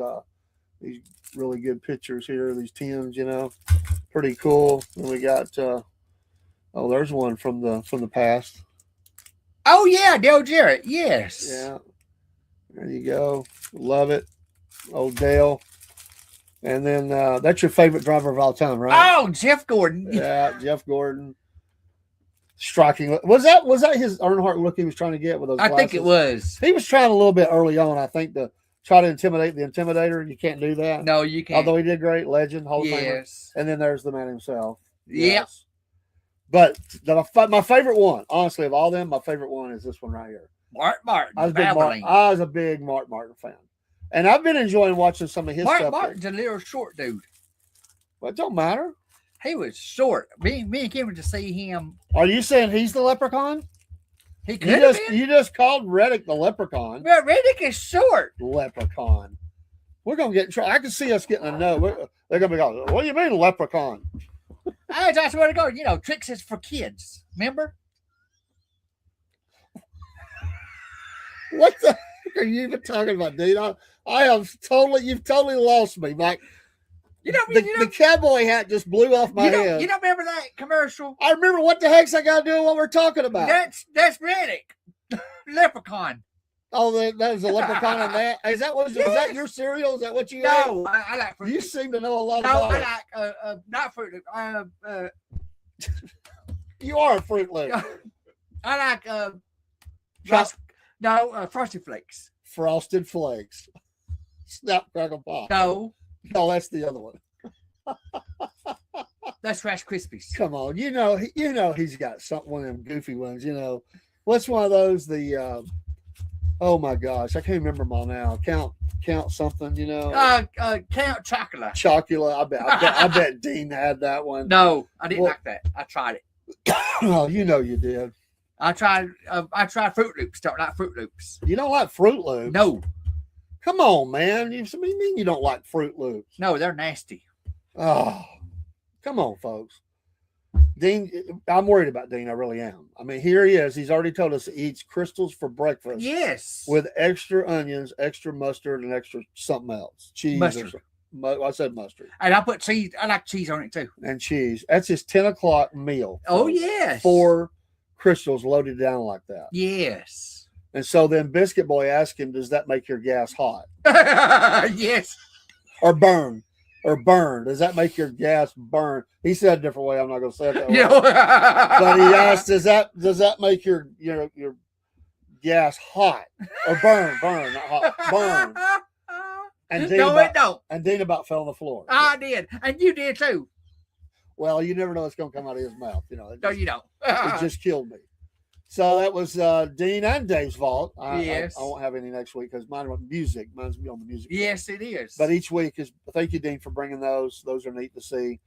Speaker 2: really good pictures here. These tins, pretty cool. And we got there's one from the past.
Speaker 3: Oh yeah, Dale Jarrett. Yes.
Speaker 2: Yeah, there you go. Love it, old Dale. And then that's your favorite driver of all time, right?
Speaker 3: Oh, Jeff Gordon.
Speaker 2: Yeah, Jeff Gordon. Striking. Was that his Earnhardt look he was trying to get with those
Speaker 3: I
Speaker 2: glasses?
Speaker 3: think it was.
Speaker 2: He was trying a little bit early on, I think, to try to intimidate the intimidator. You can't do that.
Speaker 3: No, you can't.
Speaker 2: Although he did great, legend, Hall of Famer.
Speaker 3: Yes.
Speaker 2: And then there's the man himself.
Speaker 3: Yep.
Speaker 2: Yes. But my favorite one, honestly, of all them, my favorite one is this one right here.
Speaker 3: Mark Martin.
Speaker 2: I
Speaker 3: Valvoline.
Speaker 2: was a big Mark Martin fan. And I've been enjoying watching some of his
Speaker 3: Mark
Speaker 2: stuff.
Speaker 3: Martin's a little short dude.
Speaker 2: But it don't matter.
Speaker 3: He was short. Me and Kim went to see him.
Speaker 2: Are you saying he's the leprechaun?
Speaker 3: He could have been.
Speaker 2: You just called Reddick the leprechaun.
Speaker 3: But Riddick is short.
Speaker 2: Leprechaun. We're gonna get in trouble. I can see us getting a no. They're gonna be going, what do you mean leprechaun?
Speaker 3: I swear to God, tricks is for kids. Remember?
Speaker 2: What the heck are you even talking about, dude? You've totally lost me, Mike. The cowboy hat just blew off my head.
Speaker 3: You don't remember that commercial?
Speaker 2: I remember what the heck's I got to do what we're talking about.
Speaker 3: That's Riddick. Leprechaun.
Speaker 2: Oh, that was a leprechaun on that. Is that your cereal? Is that what you ate?
Speaker 3: No, I like Fruit
Speaker 2: You
Speaker 3: Loops.
Speaker 2: seem to know a lot
Speaker 3: No,
Speaker 2: about
Speaker 3: I
Speaker 2: it.
Speaker 3: like not Fruit Loops.
Speaker 2: You are a Fruit Loop.
Speaker 3: I like Frosted Flakes.
Speaker 2: Frosted Flakes. Snap, crackle, pop.
Speaker 3: No,
Speaker 2: that's the other one.
Speaker 3: that's Rice Krispies.
Speaker 2: Come on, he's got one of them goofy ones. What's one of those? Oh my gosh, I can't remember them all now. Count something.
Speaker 3: Count Chocula.
Speaker 2: Chocula. I bet Dean had that one.
Speaker 3: No, I didn't like that. I tried it.
Speaker 2: Oh, you did.
Speaker 3: I tried Fruit Loops. Don't like Fruit Loops.
Speaker 2: You don't like Fruit Loops?
Speaker 3: No.
Speaker 2: Come on, man. What do you mean you don't like Fruit Loops?
Speaker 3: No, they're nasty.
Speaker 2: Oh, Come on, folks. Dean, I'm worried about Dean. I really am. I mean, here he is. He's already told us he eats crystals for breakfast.
Speaker 3: Yes.
Speaker 2: With extra onions, extra mustard, and extra something else. Cheese.
Speaker 3: Mustard.
Speaker 2: I said mustard.
Speaker 3: And I put cheese. I like cheese on it too.
Speaker 2: And cheese. That's his 10 o'clock meal.
Speaker 3: Oh, yes.
Speaker 2: 4 crystals loaded down like that.
Speaker 3: Yes.
Speaker 2: And so then Biscuit Boy asked him, does that make your gas hot?
Speaker 3: Yes.
Speaker 2: Or burn? Or burn? Does that make your gas burn? He said a different way. I'm not going to say it that way.
Speaker 3: You know?
Speaker 2: But he asked, does that make your gas hot? Or burn, not hot, burn. And Dean
Speaker 3: it don't.
Speaker 2: And Dean about fell on the floor.
Speaker 3: I did. And you did too.
Speaker 2: Well, you never know what's going to come out of his mouth.
Speaker 3: No, you don't.
Speaker 2: It just killed me. So that was Dean and Dave's vault.
Speaker 3: Yes.
Speaker 2: I won't have any next week because mine was music. Mine's on the music.
Speaker 3: Yes, it is.
Speaker 2: But each week is. Thank you, Dean, for bringing those. Those are neat to see.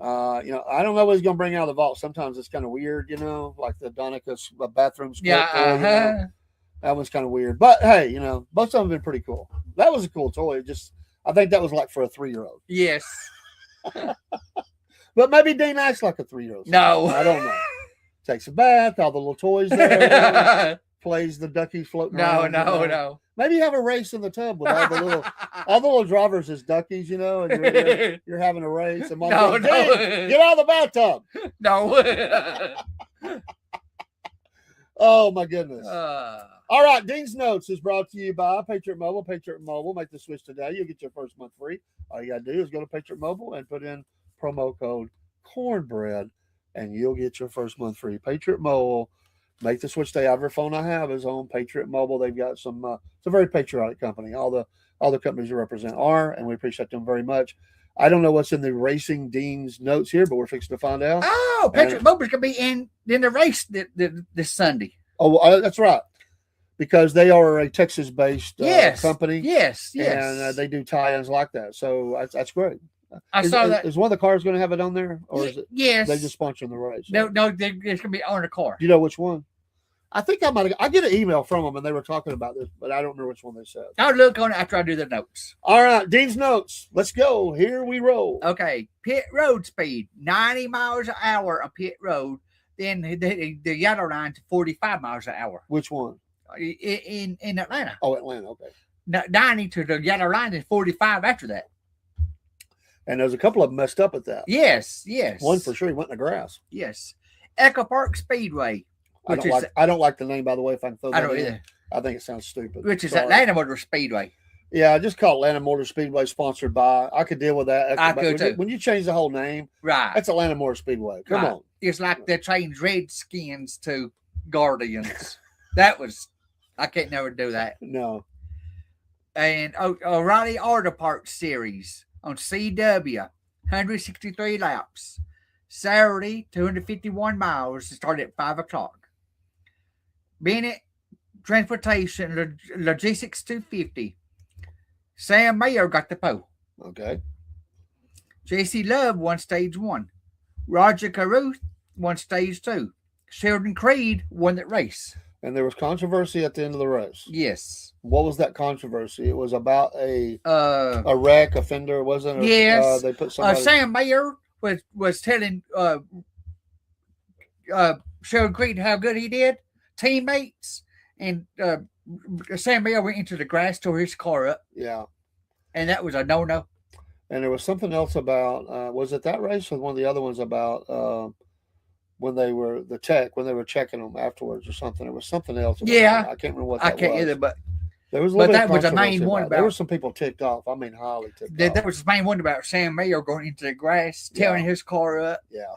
Speaker 2: I don't know what he's going to bring out of the vault. Sometimes it's kind of weird, like the Donica's bathroom.
Speaker 3: Yeah.
Speaker 2: That one's kind of weird. But hey, both of them have been pretty cool. That was a cool toy. I think that was like for a 3-year-old.
Speaker 3: Yes.
Speaker 2: But maybe Dean acts like a 3-year-old.
Speaker 3: No.
Speaker 2: I don't know. Takes a bath, all the little toys there. Plays the duckies floating around.
Speaker 3: No.
Speaker 2: Maybe have a race in the tub with all the little drivers as duckies, and you're having a race. And Mom goes, get out of the bathtub.
Speaker 3: No.
Speaker 2: Oh my goodness.
Speaker 3: All
Speaker 2: right, Dean's Notes is brought to you by Patriot Mobile. Patriot Mobile, make the switch today. You'll get your first month free. All you got to do is go to Patriot Mobile and put in promo code cornbread, and you'll get your first month free. Patriot Mobile, make the switch today. Every phone I have is on Patriot Mobile. They've got it's a very patriotic company. All the companies you represent are, and we appreciate them very much. I don't know what's in the Racing Dean's Notes here, but we're fixing to find out.
Speaker 3: Oh, Patriot Mobile's going to be in the race this Sunday.
Speaker 2: Oh, that's right. Because they are a Texas-based company.
Speaker 3: Yes.
Speaker 2: And they do tie-ins like that. So that's great.
Speaker 3: I saw that.
Speaker 2: Is one of the cars going to have it on there? Or is it?
Speaker 3: Yes.
Speaker 2: They just sponsoring the race?
Speaker 3: No, it's going to be on the car.
Speaker 2: Do you know which one? I think I get an email from them, and they were talking about this, but I don't know which one they said.
Speaker 3: I'll look on it after I do the notes.
Speaker 2: All right, Dean's Notes. Let's go. Here we roll.
Speaker 3: Okay, pit road speed, 90 miles an hour on pit road. Then the yellow line to 45 miles an hour.
Speaker 2: Which one?
Speaker 3: In Atlanta.
Speaker 2: Oh, Atlanta. Okay.
Speaker 3: 90 to the yellow line and 45 after that.
Speaker 2: And there's a couple of them messed up at that.
Speaker 3: Yes.
Speaker 2: One for sure, he went in the grass.
Speaker 3: Yes. Echo Park Speedway.
Speaker 2: I don't like the name, by the way. If I can throw that
Speaker 3: I don't
Speaker 2: in.
Speaker 3: either.
Speaker 2: I think it sounds stupid.
Speaker 3: Which is Atlanta Motor Speedway.
Speaker 2: Yeah, I just call Atlanta Motor Speedway sponsored by. I could deal with that.
Speaker 3: I could too.
Speaker 2: When you change the whole name,
Speaker 3: right?
Speaker 2: That's Atlanta Motor Speedway. Come on.
Speaker 3: It's like they changed Redskins to Guardians. I can't never do that.
Speaker 2: No.
Speaker 3: And O'Reilly Auto Parts Series on CW, 163 laps. Saturday, 251 miles. Started at 5 o'clock. Bennett Transportation Logistics 250. Sam Mayer got the pole.
Speaker 2: Okay.
Speaker 3: J.C. Love won stage 1. Roger Caruth won stage 2. Sheldon Creed won that race.
Speaker 2: And there was controversy at the end of the race.
Speaker 3: Yes.
Speaker 2: What was that controversy? It was about a wreck, a fender, wasn't it?
Speaker 3: Yes.
Speaker 2: They put somebody.
Speaker 3: Sam Mayer was telling Sheldon Creed how good he did. Teammates and Sam Mayer went into the grass, tore his car up.
Speaker 2: Yeah.
Speaker 3: And that was a no-no.
Speaker 2: And there was something else about, was it that race or one of the other ones about when they were checking them afterwards or something? It was something else.
Speaker 3: Yeah.
Speaker 2: I can't remember what that was.
Speaker 3: I can't either, but
Speaker 2: there was a
Speaker 3: that was the main one.
Speaker 2: There were some people ticked off. I mean, highly ticked off.
Speaker 3: That was the main one about Sam Mayer going into the grass, tearing his car up.
Speaker 2: Yeah.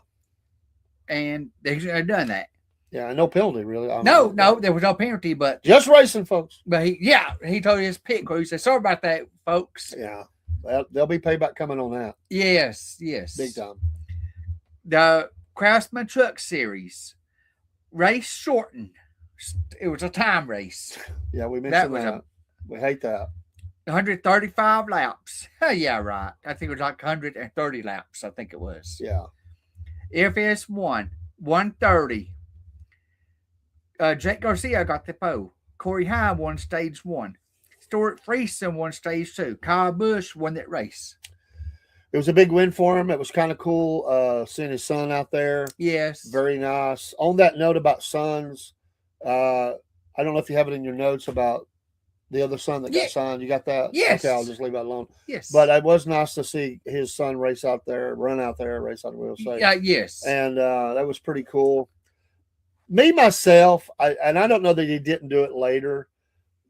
Speaker 3: And they should have done that.
Speaker 2: Yeah, no penalty, really.
Speaker 3: No, there was no penalty, but
Speaker 2: just racing, folks.
Speaker 3: But he told his pit crew, he said, sorry about that, folks.
Speaker 2: Yeah. There'll be payback coming on that.
Speaker 3: Yes.
Speaker 2: Big time.
Speaker 3: The Craftsman Truck Series race shortened. It was a time race.
Speaker 2: Yeah, we mentioned that. We hate that.
Speaker 3: 135 laps. Yeah, right. I think it was like 130 laps. I think it was.
Speaker 2: Yeah.
Speaker 3: FS1, 130. Jake Garcia got the pole. Corey High won stage 1. Stuart Friesen won stage 2. Kyle Busch won that race.
Speaker 2: it was a big win for him. It was kind of cool seeing his son out there.
Speaker 3: Yes.
Speaker 2: Very nice. On that note about sons, I don't know if you have it in your notes about the other son that got signed. You got that?
Speaker 3: Yes.
Speaker 2: Okay, I'll just leave that alone.
Speaker 3: Yes.
Speaker 2: But it was nice to see his son race out there, run out there, race out the wheel.
Speaker 3: Yes.
Speaker 2: And that was pretty cool. Me, myself, I don't know that he didn't do it later,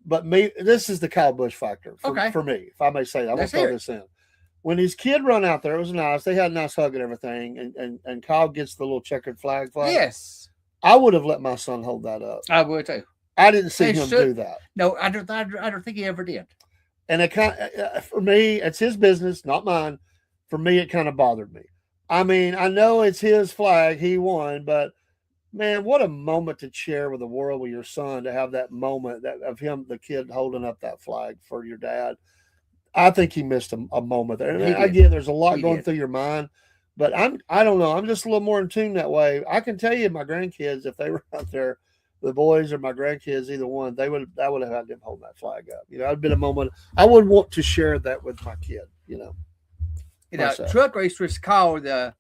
Speaker 2: but this is the Kyle Busch factor for me, if I may say that. I'm going to throw this in. When his kid run out there, it was nice. They had a nice hug and everything. And Kyle gets the little checkered flag.
Speaker 3: Yes.
Speaker 2: I would have let my son hold that up.
Speaker 3: I would too.
Speaker 2: I didn't see him do that.
Speaker 3: No, I don't think he ever did.
Speaker 2: And it kind of, for me, it's his business, not mine. For me, it kind of bothered me. I mean, I know it's his flag. He won, but man, what a moment to share with the world with your son, to have that moment of him, the kid holding up that flag for your dad. I think he missed a moment there. And I get there's a lot going through your mind, but I don't know. I'm just a little more in tune that way. I can tell you, my grandkids, if they were out there, the boys or my grandkids, either one, I would have had them hold that flag up. It'd been a moment. I would want to share that with my kid.
Speaker 3: Truck race was called the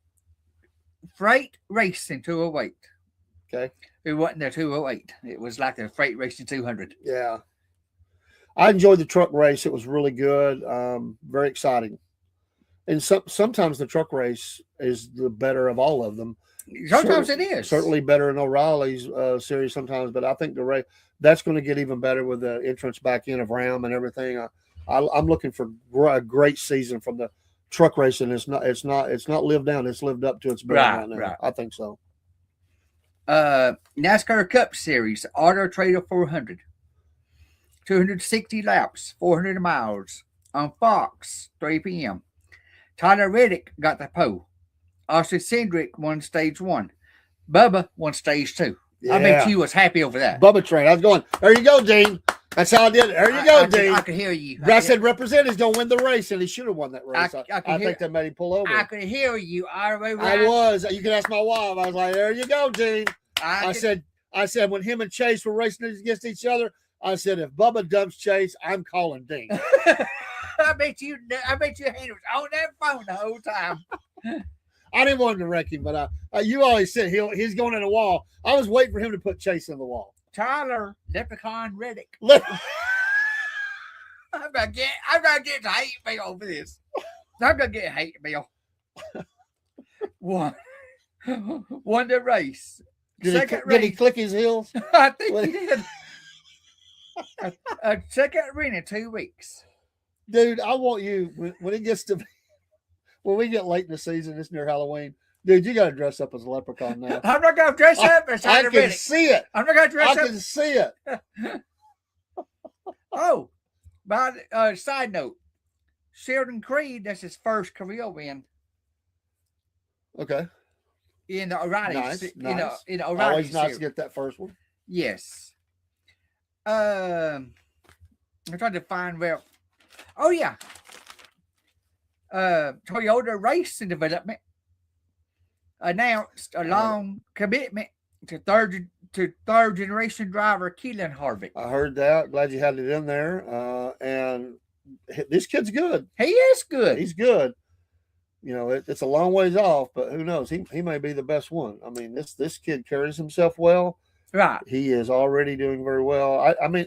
Speaker 3: Freight Racing 208.
Speaker 2: Okay,
Speaker 3: it wasn't the 208. It was like the Freight Racing 200.
Speaker 2: Yeah, I enjoyed the truck race. It was really good. Very exciting. And sometimes the truck race is the better of all of them.
Speaker 3: Sometimes it is.
Speaker 2: Certainly better in O'Reilly's series sometimes, but I think the race that's going to get even better with the entrance back in of Ram and everything. I'm looking for a great season from the truck racing. It's not lived down. It's lived up to its billing right now. Right. I think so.
Speaker 3: NASCAR Cup Series Auto Trader 400, 260 laps, 400 miles on Fox, 3 p.m. Tyler Reddick got the pole. Austin Cindric won stage 1. Bubba won stage 2. Yeah. I bet you was happy over that.
Speaker 2: Bubba train. I was going, there you go, Dean. That's how I did it. There you go, Dean.
Speaker 3: I could hear you.
Speaker 2: I said representative's going to win the race, and he should have won that race. I think that made him pull over.
Speaker 3: I could hear you.
Speaker 2: I was. You can ask my wife. I was like, there you go, Dean. I said when him and Chase were racing against each other, I said, if Bubba dumps Chase, I'm calling Dean.
Speaker 3: I bet your hand was on that phone the whole time.
Speaker 2: I didn't want him to wreck him, but you always said he's going in the wall. I was waiting for him to put Chase in the wall.
Speaker 3: Tyler Leprechaun Reddick. I'm gonna get hate mail over this. I'm gonna get hate mail. Won the race.
Speaker 2: Did he click his heels?
Speaker 3: I think he did. A second ring in 2 weeks.
Speaker 2: Dude, I want you when it gets to when we get late in the season, it's near Halloween. Dude, you got to dress up as a leprechaun now.
Speaker 3: I'm not going to dress up as
Speaker 2: I can see it.
Speaker 3: I'm not going to dress up.
Speaker 2: I can see it.
Speaker 3: Oh, by side note, Sheldon Creed, that's his first career win.
Speaker 2: Okay.
Speaker 3: In the O'Reilly.
Speaker 2: Nice.
Speaker 3: In the O'Reilly
Speaker 2: always nice
Speaker 3: series.
Speaker 2: to get that first one.
Speaker 3: Yes. I'm trying to find where. Oh, yeah. Toyota Racing Development announced a long commitment to third generation driver Keelan Harvick.
Speaker 2: I heard that. Glad you had it in there. And this kid's good.
Speaker 3: He is good.
Speaker 2: He's good. It's a long ways off, but who knows? He may be the best one. I mean, this kid carries himself well.
Speaker 3: Right.
Speaker 2: He is already doing very well. I mean,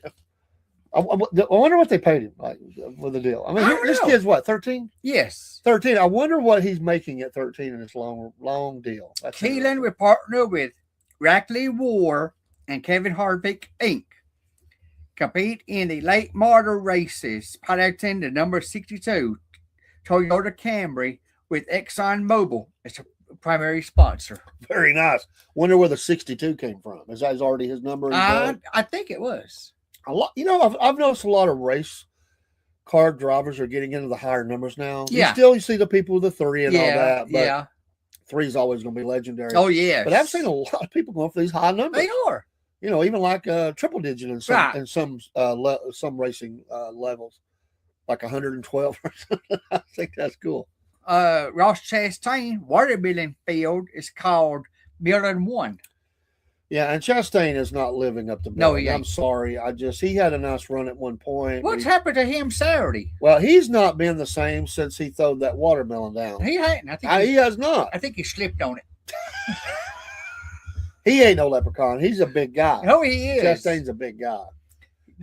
Speaker 2: I wonder what they paid him with the deal. I mean, this kid's what, 13?
Speaker 3: Yes.
Speaker 2: 13. I wonder what he's making at 13 in this long deal.
Speaker 3: Keelan will partner with Rackley War and Kevin Harvick, Inc. Compete in the late model races, piloting the number 62 Toyota Camry with ExxonMobil as a primary sponsor.
Speaker 2: Very nice. Wonder where the 62 came from. Is that already his number?
Speaker 3: I think it was.
Speaker 2: A lot. I've noticed a lot of race car drivers are getting into the higher numbers now.
Speaker 3: Yeah.
Speaker 2: You see the people with the 3 and all that. But
Speaker 3: yeah.
Speaker 2: 3 is always going to be legendary.
Speaker 3: Oh, yeah.
Speaker 2: But I've seen a lot of people going for these high numbers.
Speaker 3: They are.
Speaker 2: Even like triple digit in some racing levels, like 112 or something. I think that's cool.
Speaker 3: Ross Chastain watermelon field is called Millen 1.
Speaker 2: Yeah, and Chastain is not living up to
Speaker 3: No,
Speaker 2: billing.
Speaker 3: he
Speaker 2: I'm
Speaker 3: ain't.
Speaker 2: sorry. He had a nice run at one point.
Speaker 3: What's happened to him Saturday?
Speaker 2: Well, he's not been the same since he threw that watermelon down.
Speaker 3: He hadn't.
Speaker 2: He has not.
Speaker 3: I think he slipped on it.
Speaker 2: He ain't no leprechaun. He's a big guy.
Speaker 3: Oh, he is.
Speaker 2: Chastain's a big guy.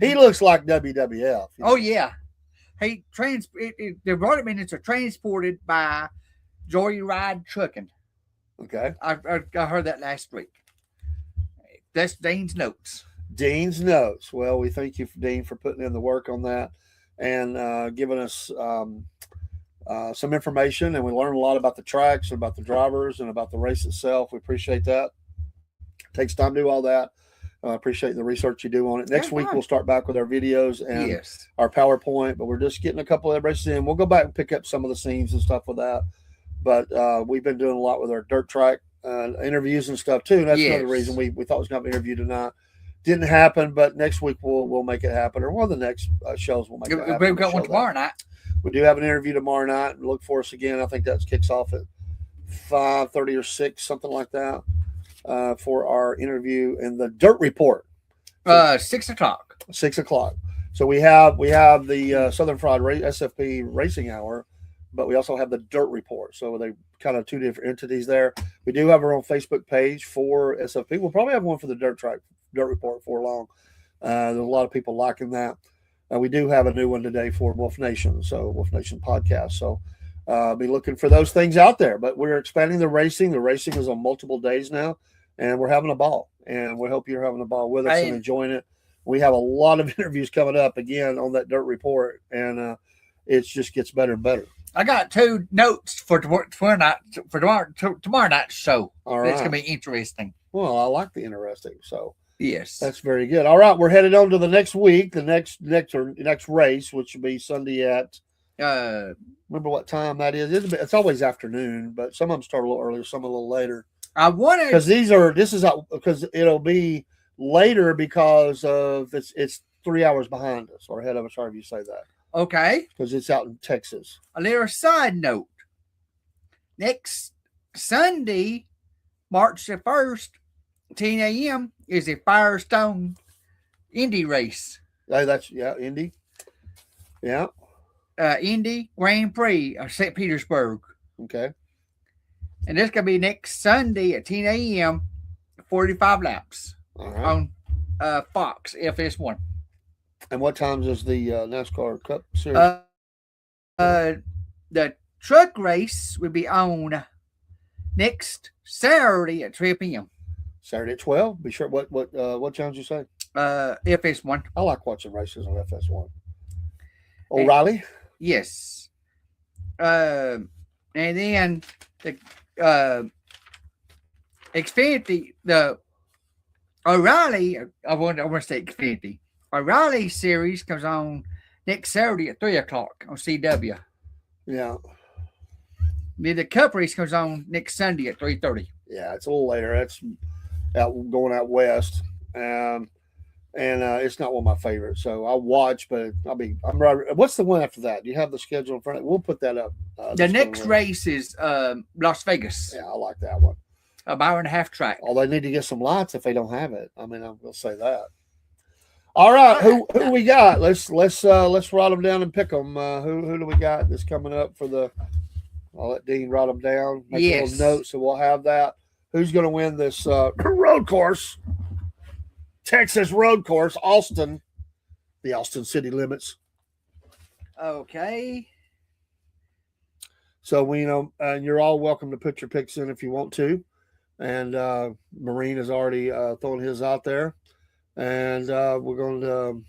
Speaker 2: He looks like WWF.
Speaker 3: Oh yeah. He they brought him in. It's transported by Joyride Trucking.
Speaker 2: Okay.
Speaker 3: I heard that last week. That's Dean's notes.
Speaker 2: Dean's notes. Well, we thank you, Dean, for putting in the work on that and giving us some information. And we learned a lot about the tracks, about the drivers, and about the race itself. We appreciate that. It takes time to do all that. I appreciate the research you do on it. Next week, we'll start back with our videos and our PowerPoint, but we're just getting a couple of races in. We'll go back and pick up some of the scenes and stuff with that. But we've been doing a lot with our dirt track interviews and stuff too. And that's another reason we thought it was going to be an interview tonight. Didn't happen, but next week we'll make it happen, or one of the next shows we'll make it happen.
Speaker 3: We've got one tomorrow night.
Speaker 2: We do have an interview tomorrow night. Look for us again. I think that kicks off at 5:30 or 6, something like that, for our interview in the Dirt Report.
Speaker 3: 6 o'clock.
Speaker 2: 6 o'clock. So we have the Southern Fried SFP Racing Hour, but we also have the Dirt Report. So they kind of two different entities there. We do have our own Facebook page for SFP. We'll probably have one for the Dirt Report for long. There's a lot of people liking that. We do have a new one today for Wolf Nation, so Wolf Nation podcast. So be looking for those things out there. But we're expanding the racing. The racing is on multiple days now, and we're having a ball. And we hope you're having a ball with us and enjoying it. We have a lot of interviews coming up again on that Dirt Report, and it just gets better and better.
Speaker 3: I got 2 notes for tomorrow night's show.
Speaker 2: All right.
Speaker 3: It's going to be interesting.
Speaker 2: Well, I like the interesting. So
Speaker 3: yes,
Speaker 2: that's very good. All right, we're headed on to the next week, the next race, which will be Sunday at. Remember what time that is? It's always afternoon, but some of them start a little earlier, some a little later.
Speaker 3: I wanted
Speaker 2: because it'll be later because of it's 3 hours behind us or ahead of us, however you say that.
Speaker 3: Okay.
Speaker 2: Because it's out in Texas.
Speaker 3: A little side note. Next Sunday, March the 1st, 10 a.m. is a Firestone Indy race.
Speaker 2: That's Indy. Yeah.
Speaker 3: Indy Grand Prix of St. Petersburg.
Speaker 2: Okay.
Speaker 3: And this going to be next Sunday at 10 a.m., 45 laps on Fox FS1.
Speaker 2: And what times is the NASCAR Cup Series?
Speaker 3: The truck race will be on next Saturday at 3 p.m.
Speaker 2: Saturday at 12. Be sure. What channel you say?
Speaker 3: FS1.
Speaker 2: I like watching races on FS1. O'Reilly.
Speaker 3: Yes. And then the Xfinity, the O'Reilly. I want to say Xfinity. O'Reilly series comes on next Saturday at 3 o'clock on CW.
Speaker 2: Yeah.
Speaker 3: The Cup race comes on next Sunday at 3:30.
Speaker 2: Yeah, it's a little later. That's going out west, and it's not one of my favorites. So I'll watch, but I'm right. What's the one after that? Do you have the schedule in front of you? We'll put that up.
Speaker 3: The next race is Las Vegas.
Speaker 2: Yeah, I like that one.
Speaker 3: A mile and a half track.
Speaker 2: Oh, they need to get some lights if they don't have it. I mean, I will say that. All right, who we got? Let's write them down and pick them. Who do we got that's coming up for the? I'll let Dean write them down. Make a little note, so we'll have that. Who's going to win this road course? Texas road course, Austin, the Austin city limits.
Speaker 3: Okay.
Speaker 2: So and you're all welcome to put your picks in if you want to. And Marine has already thrown his out there. And we're going to.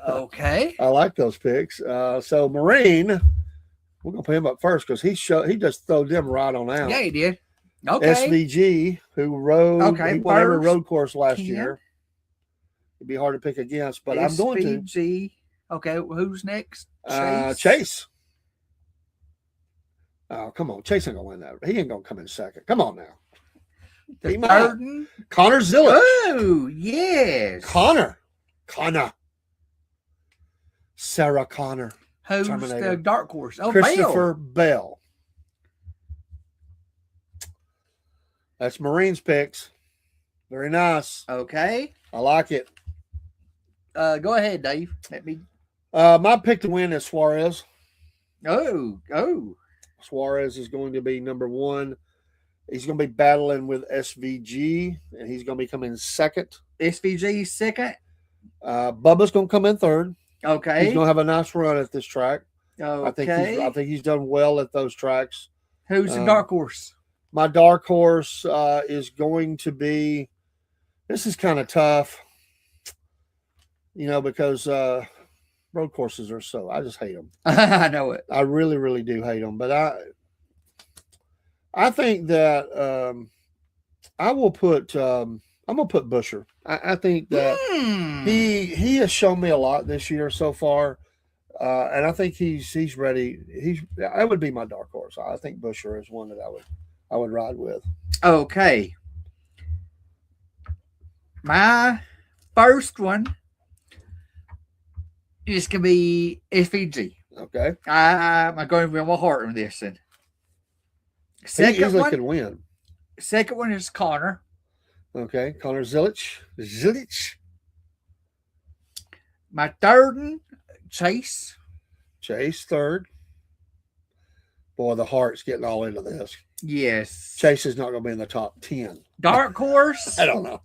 Speaker 3: Okay.
Speaker 2: I like those picks. So Marine, we're going to put him up first because he just threw them right on out.
Speaker 3: Yeah, he did. Okay.
Speaker 2: SVG, who rode he won every road course last
Speaker 3: 10.
Speaker 2: year. It'd be hard to pick against, but
Speaker 3: SVG.
Speaker 2: I'm going
Speaker 3: to. Okay, who's next?
Speaker 2: Chase. Oh, come on. Chase ain't going to win that. He ain't going to come in second. Come on now. Connor Zillich.
Speaker 3: Oh, yes.
Speaker 2: Connor. Sarah Connor.
Speaker 3: Who's
Speaker 2: Terminator.
Speaker 3: the dark horse? Oh,
Speaker 2: Christopher Bell. That's Marines picks. Very nice.
Speaker 3: Okay.
Speaker 2: I like it.
Speaker 3: Go ahead, Dave. Let me.
Speaker 2: My pick to win is Suarez.
Speaker 3: Oh.
Speaker 2: Suarez is going to be number one. He's going to be battling with SVG, and he's going to be coming second.
Speaker 3: SVG second.
Speaker 2: Bubba's going to come in third.
Speaker 3: Okay.
Speaker 2: He's going to have a nice run at this track.
Speaker 3: Okay.
Speaker 2: I think he's done well at those tracks.
Speaker 3: Who's the dark horse?
Speaker 2: My dark horse is going to be. This is kind of tough, because road courses are so. I just hate them.
Speaker 3: I know it.
Speaker 2: I really, really do hate them. But I think that I will put. I'm gonna put Busher. I think that he has shown me a lot this year so far, and I think he's ready. That would be my dark horse. I think Busher is one that I would ride with.
Speaker 3: Okay. My first one is gonna be SVG.
Speaker 2: Okay.
Speaker 3: I'm going with my heart on this. And
Speaker 2: He
Speaker 3: second
Speaker 2: easily
Speaker 3: one.
Speaker 2: could win.
Speaker 3: Second one is Connor.
Speaker 2: Okay, Connor Zilic.
Speaker 3: My third one, Chase.
Speaker 2: Chase third. Boy, the heart's getting all into this.
Speaker 3: Yes.
Speaker 2: Chase is not going to be in the top 10.
Speaker 3: Dark horse.
Speaker 2: I don't know.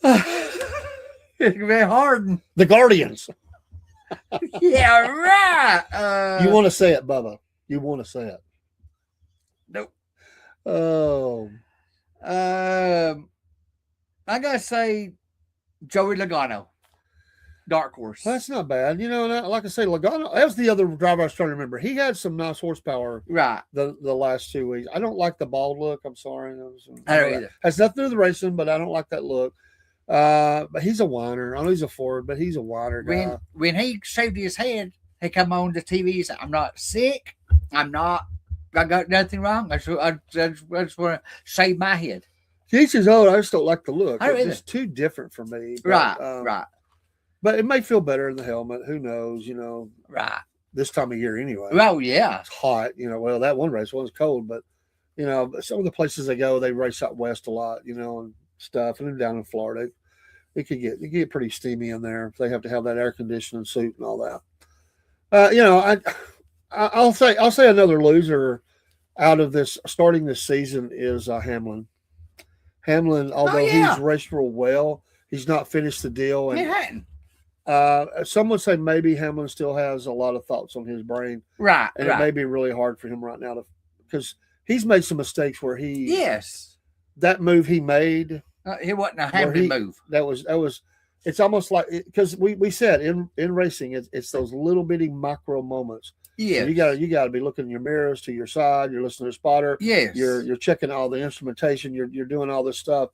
Speaker 3: It's gonna be hard.
Speaker 2: The Guardians.
Speaker 3: Yeah, right.
Speaker 2: You want to say it, Bubba. You want to say it.
Speaker 3: Nope.
Speaker 2: Oh.
Speaker 3: I gotta say Joey Logano. Dark horse.
Speaker 2: That's not bad. Like I say, Logano, that was the other driver I was trying to remember. He had some nice horsepower
Speaker 3: Right.
Speaker 2: the last 2 weeks. I don't like the bald look. I'm sorry.
Speaker 3: I don't either.
Speaker 2: Has nothing to do with the racing, but I don't like that look. But he's a whiner. I know he's a Ford, but he's a whiner guy.
Speaker 3: When he shaved his head, he come on the TV and said, I'm not sick. I got nothing wrong. I just want to shave my head.
Speaker 2: Each his own. I just don't like the look.
Speaker 3: I don't
Speaker 2: It's
Speaker 3: either.
Speaker 2: just too different for me. But,
Speaker 3: Right.
Speaker 2: But it may feel better in the helmet. Who knows?
Speaker 3: Right.
Speaker 2: This time of year anyway.
Speaker 3: Well, yeah.
Speaker 2: It's hot. Well, that one race was cold, but some of the places they go, they race out west a lot. And stuff, and then down in Florida, it could get pretty steamy in there. They have to have that air conditioning suit and all that. I'll say another loser out of this starting this season is Hamlin. Hamlin, although he's raced real well, he's not finished the deal. And some would say maybe Hamlin still has a lot of thoughts on his brain.
Speaker 3: Right.
Speaker 2: And it may be really hard for him right now because he's made some mistakes where that move he made.
Speaker 3: It wasn't a Hamlin move.
Speaker 2: That was. It's almost like because we said in racing, it's those little bitty micro moments.
Speaker 3: Yeah,
Speaker 2: so you gotta be looking in your mirrors to your side. You're listening to the spotter.
Speaker 3: Yes,
Speaker 2: you're checking all the instrumentation. You're doing all this stuff,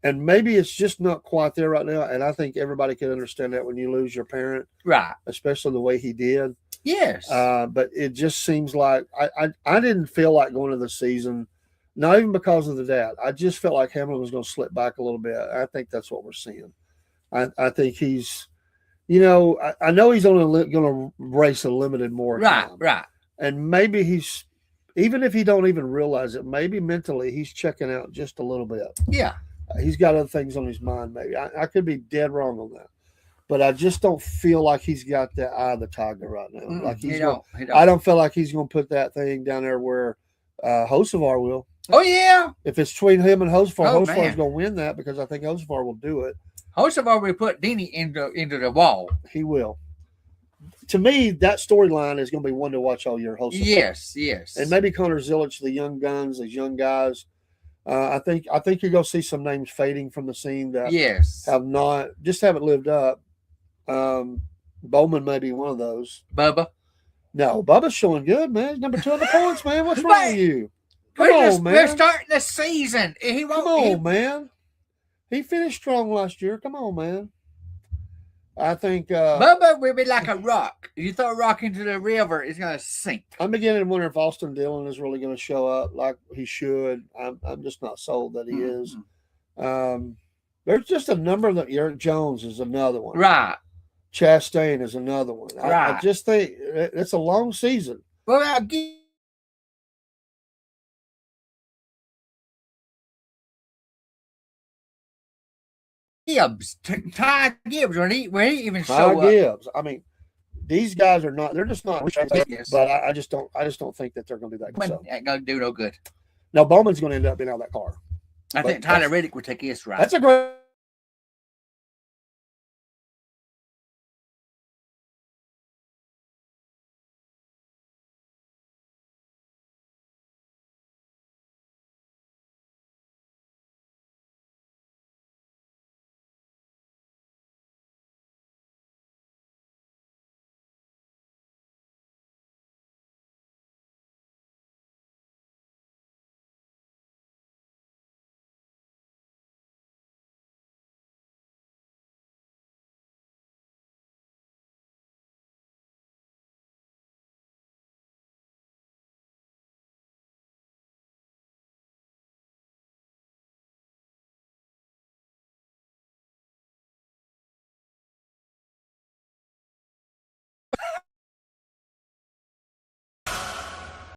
Speaker 2: and maybe it's just not quite there right now. And I think everybody can understand that when you lose your parent,
Speaker 3: right?
Speaker 2: Especially the way he did.
Speaker 3: Yes.
Speaker 2: But it just seems like I didn't feel like going to the season. Not even because of the dad. I just felt like Hamlin was going to slip back a little bit. I think that's what we're seeing. I think he's, I know he's only going to race a limited more time.
Speaker 3: Right.
Speaker 2: And maybe he's, even if he don't even realize it, maybe mentally he's checking out just a little bit.
Speaker 3: Yeah.
Speaker 2: He's got other things on his mind, maybe. I could be dead wrong on that. But I just don't feel like he's got the eye of the tiger right now. Like he don't. I don't feel like he's going to put that thing down there where Hocevar will.
Speaker 3: Oh, yeah.
Speaker 2: If it's between him and Hocevar, Hocevar's going to win that because I think Hocevar will do it.
Speaker 3: Hocevar will put Denny into the wall.
Speaker 2: He will. To me, that storyline is going to be one to watch all year. Hocevar.
Speaker 3: Yes.
Speaker 2: And maybe Connor Zilic, the young guns, these young guys. I think you're going to see some names fading from the scene that haven't lived up. Bowman may be one of those.
Speaker 3: Bubba.
Speaker 2: No, Bubba's showing good, man. He's number 2 on the points, man. What's wrong with you? Come on, man.
Speaker 3: We're starting the season.
Speaker 2: Man. He finished strong last year. Come on, man. I think
Speaker 3: Bubba will be like a rock. You throw a rock into the river, it's going to sink.
Speaker 2: I'm beginning to wonder if Austin Dillon is really going to show up like he should. I'm just not sold that he is. There's just a number of them. Eric Jones is another one.
Speaker 3: Right.
Speaker 2: Chastain is another one.
Speaker 3: Right.
Speaker 2: I just think it's a long season.
Speaker 3: Well, Gibbs, Ty Gibbs, when he even
Speaker 2: Ty
Speaker 3: show up.
Speaker 2: Gibbs. I mean, these guys are not. They're just not.
Speaker 3: Yes.
Speaker 2: But I just don't think that they're going to do that.
Speaker 3: Bowman
Speaker 2: So
Speaker 3: ain't gonna do no good.
Speaker 2: now Bowman's going to end up in out of that car.
Speaker 3: I
Speaker 2: But
Speaker 3: think Tyler
Speaker 2: that's-
Speaker 3: Reddick would take his right.
Speaker 2: That's a great